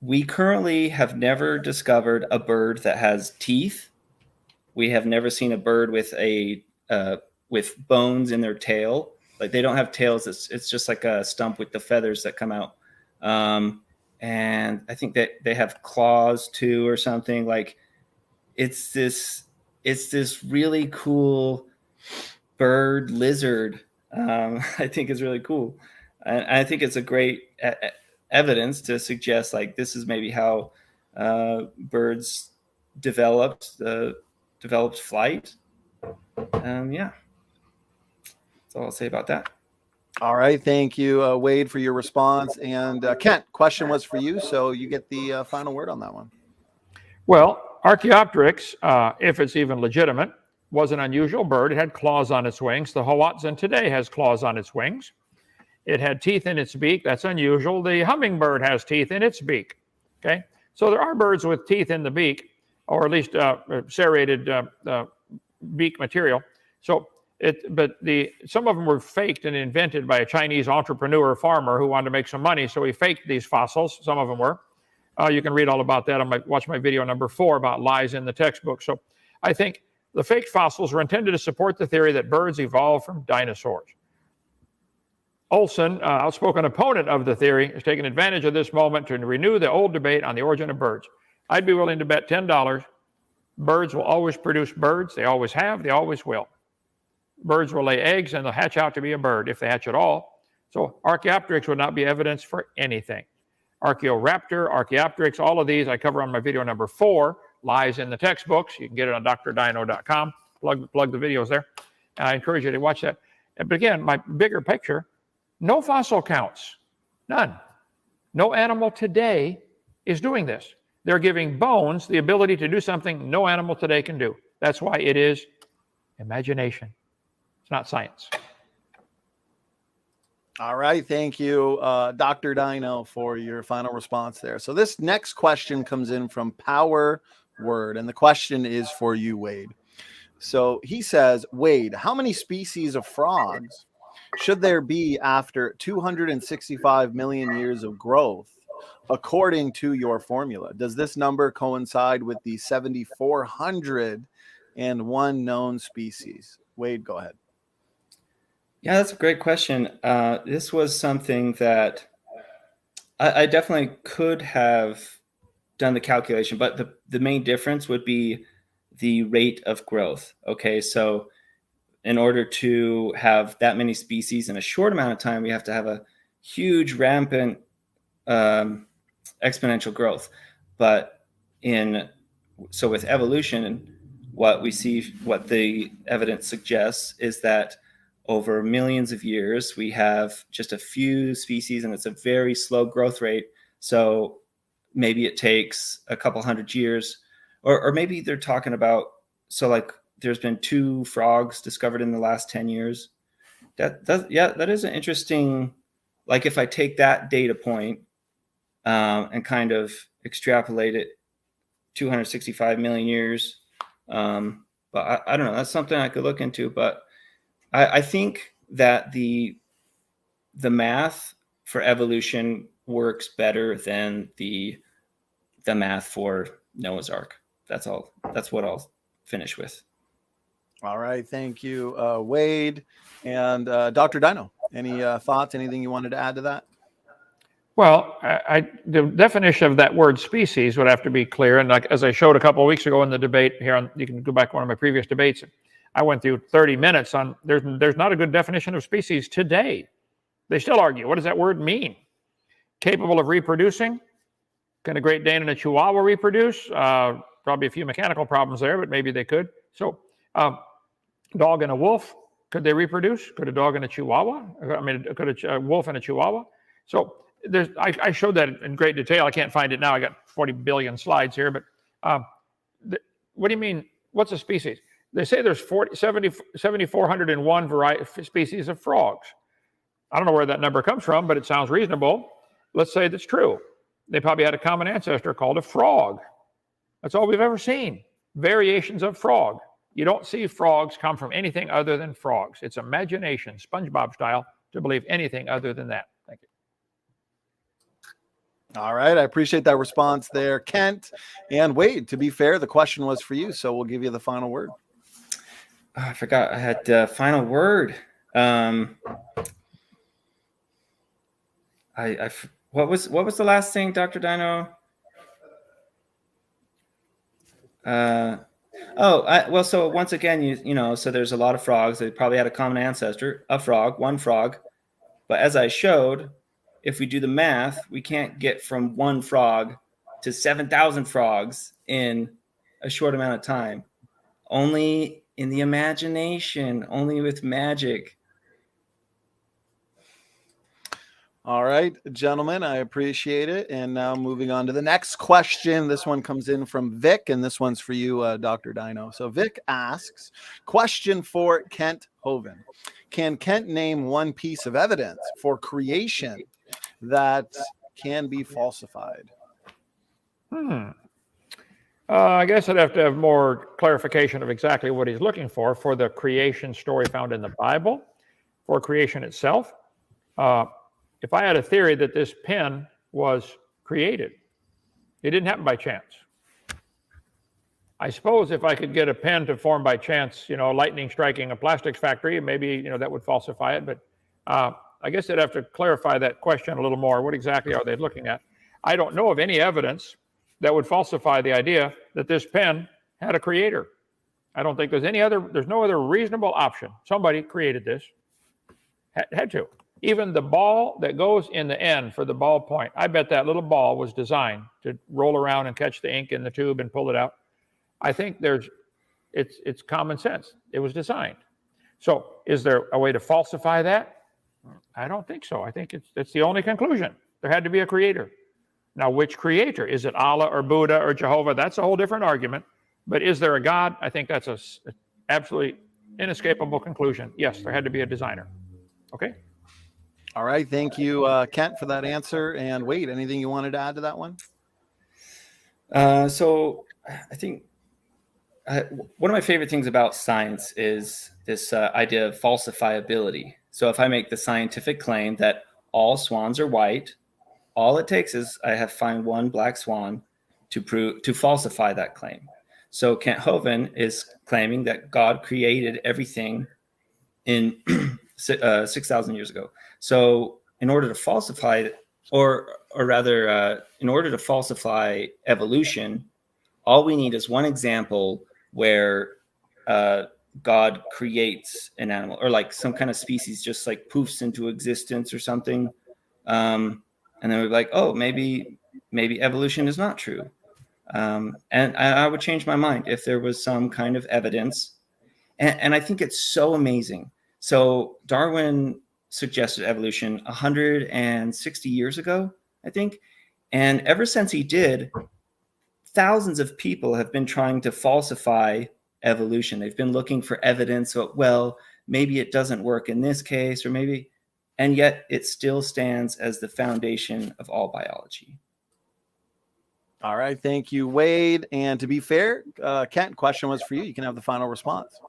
we currently have never discovered a bird that has teeth. We have never seen a bird with with bones in their tail. Like they don't have tails. It's just like a stump with the feathers that come out. And I think that they have claws too or something. Like it's this really cool bird lizard. I think is really cool. And I think it's a great evidence to suggest like this is maybe how birds developed flight. Yeah, that's all I'll say about that. All right, thank you, Wade, for your response. And Kent, question was for you, so you get the final word on that one. Well, Archaeopteryx, if it's even legitimate, was an unusual bird. It had claws on its wings. The Hoatzin today has claws on its wings. It had teeth in its beak. That's unusual. The hummingbird has teeth in its beak. Okay, so there are birds with teeth in the beak, or at least serrated beak material. So, some of them were faked and invented by a Chinese entrepreneur farmer who wanted to make some money. So he faked these fossils. Some of them were. You can read all about that. Watch my video number 4 about lies in the textbook. So I think the fake fossils were intended to support the theory that birds evolved from dinosaurs. Olson, outspoken opponent of the theory, has taken advantage of this moment to renew the old debate on the origin of birds. I'd be willing to bet $10 birds will always produce birds. They always have. They always will. Birds will lay eggs and they'll hatch out to be a bird if they hatch at all. So Archaeopteryx would not be evidence for anything. Archaeoraptor, Archaeopteryx, all of these I cover on my video number 4, lies in the textbooks. You can get it on drdino.com. Plug the videos there. And I encourage you to watch that. But again, my bigger picture, no fossil counts. None. No animal today is doing this. They're giving bones the ability to do something no animal today can do. That's why it is imagination. It's not science. All right. Thank you, Dr. Dino, for your final response there. So this next question comes in from Power Word, and the question is for you, Wade. So he says, Wade, how many species of frogs should there be after 265 million years of growth according to your formula. Does this number coincide with the 7,401 known species? Wade, go ahead. Yeah, that's a great question. This was something that I definitely could have done the calculation, but the main difference would be the rate of growth. Okay, so in order to have that many species in a short amount of time, we have to have a huge rampant exponential growth. But with evolution, what we see, what the evidence suggests, is that over millions of years, we have just a few species, and it's a very slow growth rate. So maybe it takes a couple hundred years, or maybe they're talking about, so like there's been 2 frogs discovered in the last 10 years. That is an interesting, like if I take that data point and kind of extrapolate it 265 million years. But I don't know, that's something I could look into, but I think that the math for evolution works better than the math for Noah's Ark. That's all. That's what I'll finish with. All right. Thank you, Wade. And Dr. Dino, any thoughts, anything you wanted to add to that? Well, the definition of that word species would have to be clear. And like, as I showed a couple of weeks ago in the debate here, you can go back to one of my previous debates. I went through 30 minutes on there's not a good definition of species today. They still argue. What does that word mean? Capable of reproducing? Can a Great Dane and a Chihuahua reproduce? Probably a few mechanical problems there, but maybe they could. So, dog and a wolf, could they reproduce? Could a dog and a Chihuahua? I mean, could a wolf and a Chihuahua? So I showed that in great detail. I can't find it now. I got 40 billion slides here, but what do you mean? What's a species? They say there's 7,401 species of frogs. I don't know where that number comes from, but it sounds reasonable. Let's say that's true. They probably had a common ancestor called a frog. That's all we've ever seen. Variations of frog. You don't see frogs come from anything other than frogs. It's imagination, SpongeBob style, to believe anything other than that. Thank you. All right. I appreciate that response there, Kent. And Wade, to be fair, the question was for you, so we'll give you the final word. Oh, I forgot I had the final word. What was the last thing, Dr. Dino? So once again, you know, so there's a lot of frogs. They probably had a common ancestor, one frog. But as I showed, if we do the math, we can't get from one frog to 7,000 frogs in a short amount of time. Only in the imagination, only with magic. All right, gentlemen, I appreciate it. And now moving on to the next question. This one comes in from Vic, and this one's for you, Dr. Dino. So Vic asks, question for Kent Hovind. Can Kent name one piece of evidence for creation that can be falsified? I guess I'd have to have more clarification of exactly what he's looking for the creation story found in the Bible, for creation itself. If I had a theory that this pen was created, it didn't happen by chance. I suppose if I could get a pen to form by chance, lightning striking a plastics factory, maybe, that would falsify it. But I guess I'd have to clarify that question a little more. What exactly are they looking at? I don't know of any evidence that would falsify the idea that this pen had a creator. I don't think there's no other reasonable option. Somebody created this, had to. Even the ball that goes in the end for the ballpoint, I bet that little ball was designed to roll around and catch the ink in the tube and pull it out. I think it's common sense. It was designed. So is there a way to falsify that? I don't think so. I think it's the only conclusion. There had to be a creator. Now, which creator? Is it Allah or Buddha or Jehovah? That's a whole different argument. But is there a God? I think that's an absolutely inescapable conclusion. Yes, there had to be a designer. Okay? All right. Thank you, Kent, for that answer. And Wade, anything you wanted to add to that one? So I think one of my favorite things about science is this idea of falsifiability. So if I make the scientific claim that all swans are white, all it takes is I have find one black swan to falsify that claim. So Kent Hovind is claiming that God created everything in 6,000 years ago. So in order to falsify, or rather, in order to falsify evolution, all we need is one example where God creates an animal, or like some kind of species just like poofs into existence or something. And then we're like, oh, maybe evolution is not true. And I would change my mind if there was some kind of evidence. And I think it's so amazing. So Darwin suggested evolution 160 years ago, I think. And ever since he did, thousands of people have been trying to falsify evolution. They've been looking for evidence. So, well, maybe it doesn't work in this case, or maybe, and yet it still stands as the foundation of all biology. All right. Thank you, Wade. And to be fair, Kent, question was for you. You can have the final response.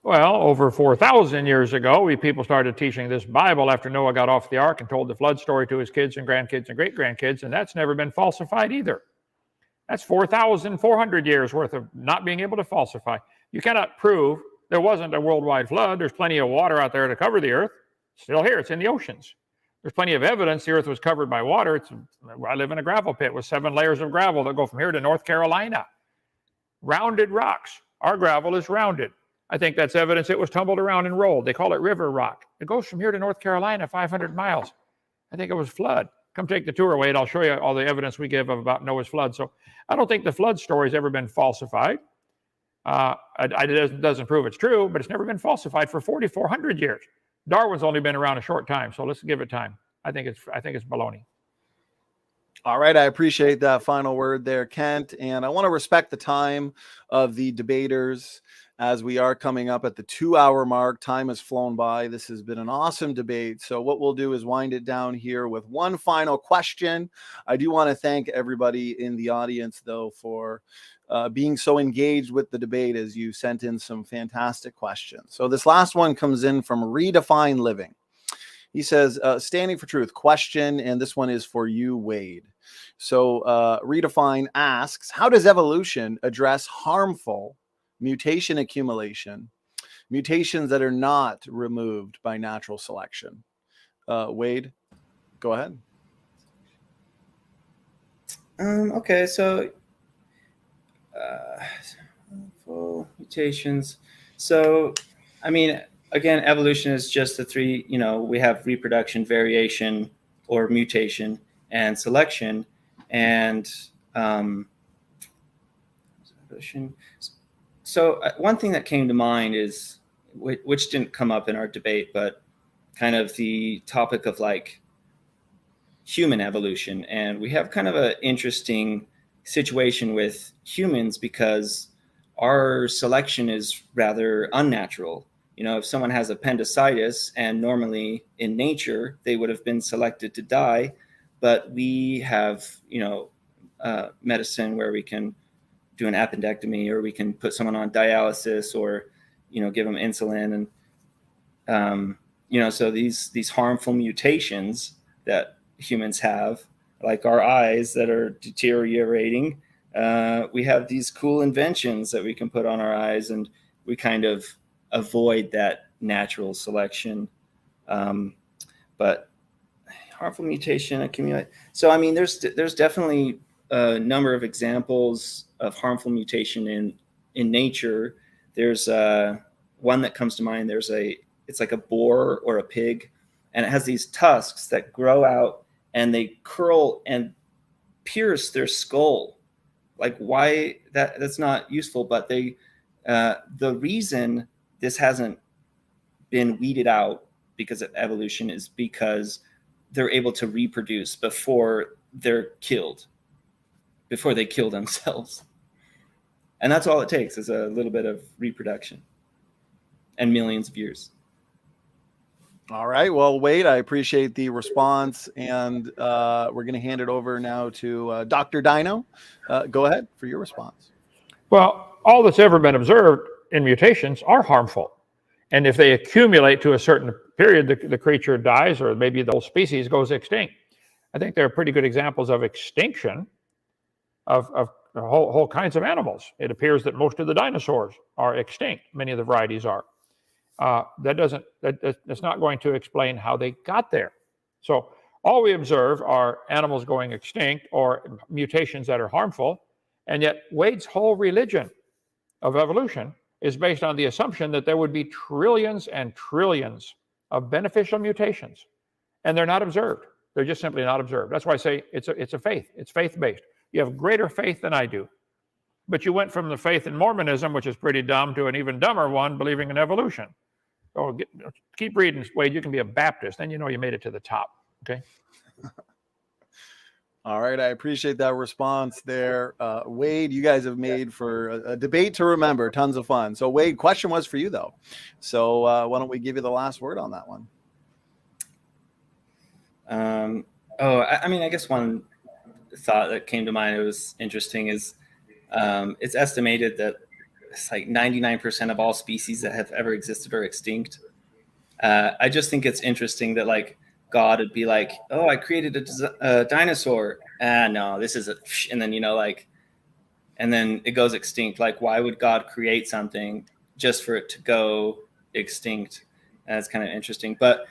Well, over 4,000 years ago, people started teaching this Bible after Noah got off the ark and told the flood story to his kids and grandkids and great-grandkids, and that's never been falsified either. That's 4,400 years worth of not being able to falsify. You cannot prove there wasn't a worldwide flood. There's plenty of water out there to cover the earth. It's still here. It's in the oceans. There's plenty of evidence the earth was covered by water. I live in a gravel pit with 7 layers of gravel that go from here to North Carolina. Rounded rocks. Our gravel is rounded. I think that's evidence it was tumbled around and rolled. They call it river rock. It goes from here to North Carolina, 500 miles. I think it was flood. Come take the tour, Wade. I'll show you all the evidence we give about Noah's flood. So I don't think the flood story's ever been falsified. It doesn't prove it's true, but it's never been falsified for 4,400 years. Darwin's only been around a short time, so let's give it time. I think it's baloney. All right. I appreciate that final word there, Kent. And I want to respect the time of the debaters as we are coming up at the 2-hour mark. Time has flown by. This has been an awesome debate. So what we'll do is wind it down here with one final question. I do want to thank everybody in the audience, though, for being so engaged with the debate as you sent in some fantastic questions. So this last one comes in from Redefine Living. He says, standing for truth question, and this one is for you, Wade. So Redefine asks, how does evolution address harmful mutation accumulation, mutations that are not removed by natural selection? Wade, go ahead. Okay, so mutations. So, I mean, again, evolution is just the three, we have reproduction, variation, or mutation, and selection. And so one thing that came to mind is, which didn't come up in our debate, but kind of the topic of like human evolution. And we have kind of an interesting situation with humans because our selection is rather unnatural. If someone has appendicitis, and normally in nature they would have been selected to die, but we have medicine where we can do an appendectomy, or we can put someone on dialysis, or give them insulin, and so these harmful mutations that humans have, like our eyes that are deteriorating, we have these cool inventions that we can put on our eyes, and we kind of avoid that natural selection. But harmful mutation accumulate. So, I mean, there's definitely a number of examples of harmful mutation in nature. There's one that comes to mind. It's like a boar or a pig, and it has these tusks that grow out and they curl and pierce their skull. Like, why that's not useful, but the reason this hasn't been weeded out because of evolution is because they're able to reproduce before they're killed, before they kill themselves. And that's all it takes, is a little bit of reproduction and millions of years. All right. Well, Wade, I appreciate the response, and we're going to hand it over now to Dr. Dino. Go ahead for your response. Well, all that's ever been observed in mutations are harmful. And if they accumulate to a certain period, the creature dies, or maybe the whole species goes extinct. I think there are pretty good examples of extinction of whole kinds of animals. It appears that most of the dinosaurs are extinct. Many of the varieties are. That's not going to explain how they got there. So all we observe are animals going extinct or mutations that are harmful, and yet Wade's whole religion of evolution is based on the assumption that there would be trillions and trillions of beneficial mutations, and they're not observed. They're just simply not observed. That's why I say it's a faith. It's faith-based. You have greater faith than I do. But you went from the faith in Mormonism, which is pretty dumb, to an even dumber one, believing in evolution. So keep reading, Wade. You can be a Baptist. Then you know you made it to the top. Okay? All right. I appreciate that response there. Wade, you guys have made for a debate to remember. Tons of fun. So, Wade, question was for you, though. So why don't we give you the last word on that one? I guess one thought that came to mind, it was interesting, is it's estimated that it's like 99% of all species that have ever existed are extinct. I just think it's interesting that like God would be like, oh, I created a dinosaur. No, this is and then, and then it goes extinct. Like, why would God create something just for it to go extinct? That's kind of interesting. But,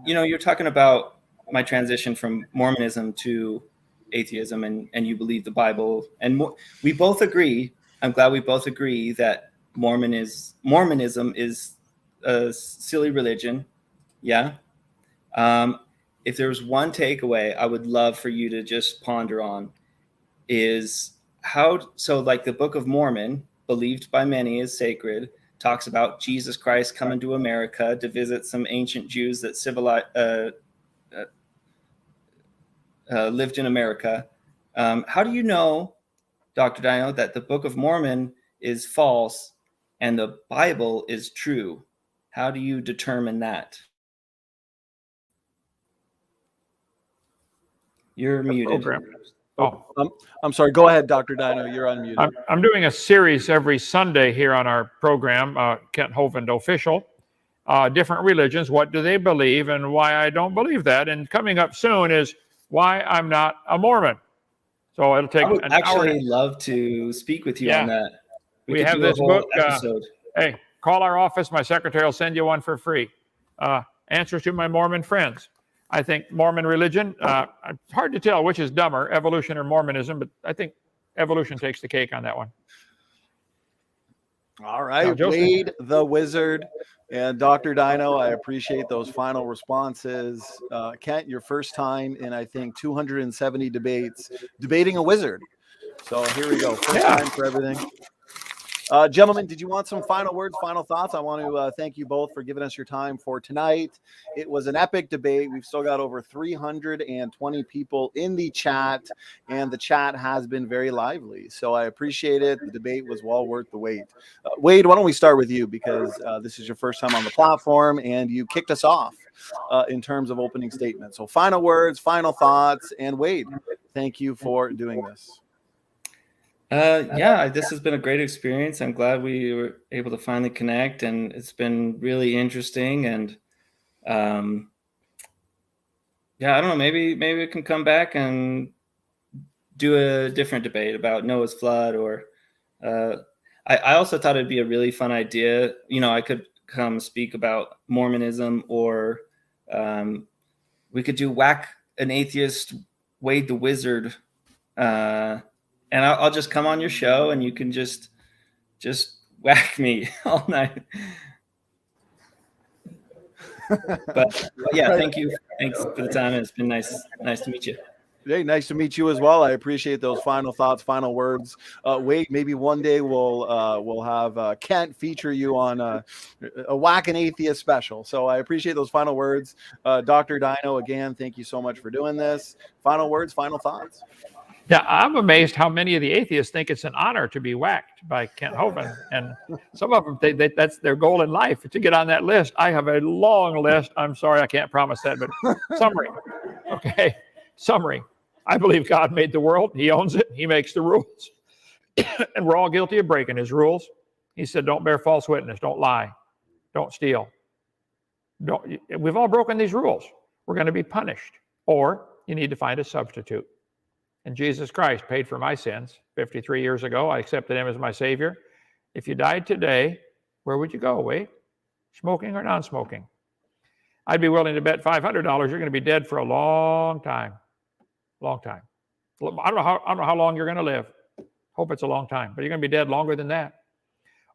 you're talking about my transition from Mormonism to atheism, and you believe the Bible, and we both agree. I'm glad we both agree that Mormonism is a silly religion. Yeah. If there's one takeaway I would love for you to just ponder on is like the Book of Mormon, believed by many as sacred, talks about Jesus Christ coming to America to visit some ancient Jews that lived in America. How do you know, Dr. Dino, that the Book of Mormon is false and the Bible is true? How do you determine that? You're muted. Oh, I'm sorry. Go ahead, Dr. Dino. You're unmuted. I'm doing a series every Sunday here on our program, Kent Hovind Official. Different religions, what do they believe and why I don't believe that? And coming up soon is why I'm not a Mormon. So it'll take I would an hour. Actually love to speak with you on that. We have this book. Hey, call our office. My secretary will send you one for free. Answers to my Mormon friends. I think Mormon religion, it's hard to tell which is dumber, evolution or Mormonism, but I think evolution takes the cake on that one. All right, Wade the Wizard and Dr. Dino, I appreciate those final responses. Kent, your first time in, I think, 270 debates, debating a wizard. So here we go. First time for everything. Gentlemen, did you want some final words, final thoughts? I want to thank you both for giving us your time for tonight. It was an epic debate. We've still got over 320 people in the chat, and the chat has been very lively. So I appreciate it. The debate was well worth the wait. Wade, why don't we start with you, because this is your first time on the platform, and you kicked us off in terms of opening statements. So final words, final thoughts, and Wade, thank you for doing this. This has been a great experience. I'm glad we were able to finally connect, and it's been really interesting. And I don't know, maybe we can come back and do a different debate about Noah's flood, or I also thought it'd be a really fun idea. I could come speak about Mormonism, or we could do Whack an Atheist, Wade the Wizard. And I'll just come on your show, and you can just whack me all night. But yeah, thank you. Thanks for the time. It's been nice to meet you. Hey, nice to meet you as well. I appreciate those final thoughts, final words. Wade, maybe one day we'll have Kent feature you on a Whack an Atheist special. So I appreciate those final words. Dr. Dino, again, thank you so much for doing this. Final words, final thoughts. Yeah, I'm amazed how many of the atheists think it's an honor to be whacked by Kent Hovind. And some of them, that's their goal in life, to get on that list. I have a long list. I'm sorry, I can't promise that, but summary. Okay, summary. I believe God made the world. He owns it. He makes the rules. And we're all guilty of breaking his rules. He said, don't bear false witness. Don't lie. Don't steal. We've all broken these rules. We're going to be punished. Or you need to find a substitute. And Jesus Christ paid for my sins 53 years ago. I accepted him as my Savior. If you died today, where would you go, Wade? Smoking or non-smoking? I'd be willing to bet $500 you're going to be dead for a long time. Long time. I don't know how long you're going to live. Hope it's a long time, but you're going to be dead longer than that.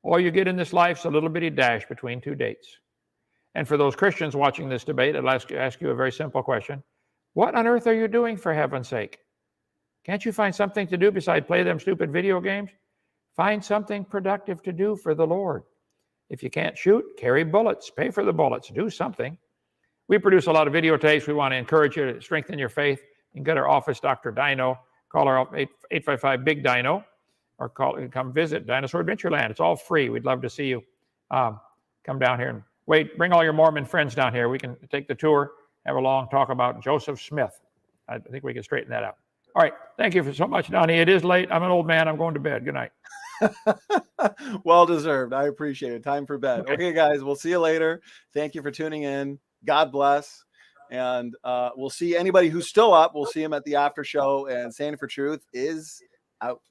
All you get in this life is a little bitty dash between two dates. And for those Christians watching this debate, I'll ask you a very simple question. What on earth are you doing, for heaven's sake? Can't you find something to do besides play them stupid video games? Find something productive to do for the Lord. If you can't shoot, carry bullets. Pay for the bullets. Do something. We produce a lot of videotapes. We want to encourage you to strengthen your faith. You can go to our office, Dr. Dino. Call our 855-BIG-DINO, or come visit Dinosaur Adventureland. It's all free. We'd love to see you. Come down here and wait. Bring all your Mormon friends down here. We can take the tour, have a long talk about Joseph Smith. I think we can straighten that out. All right. Thank you for so much, Donnie. It is late. I'm an old man. I'm going to bed. Good night. Well deserved. I appreciate it. Time for bed. Okay, guys. We'll see you later. Thank you for tuning in. God bless. And we'll see anybody who's still up. We'll see him at the after show. And Standing for Truth is out.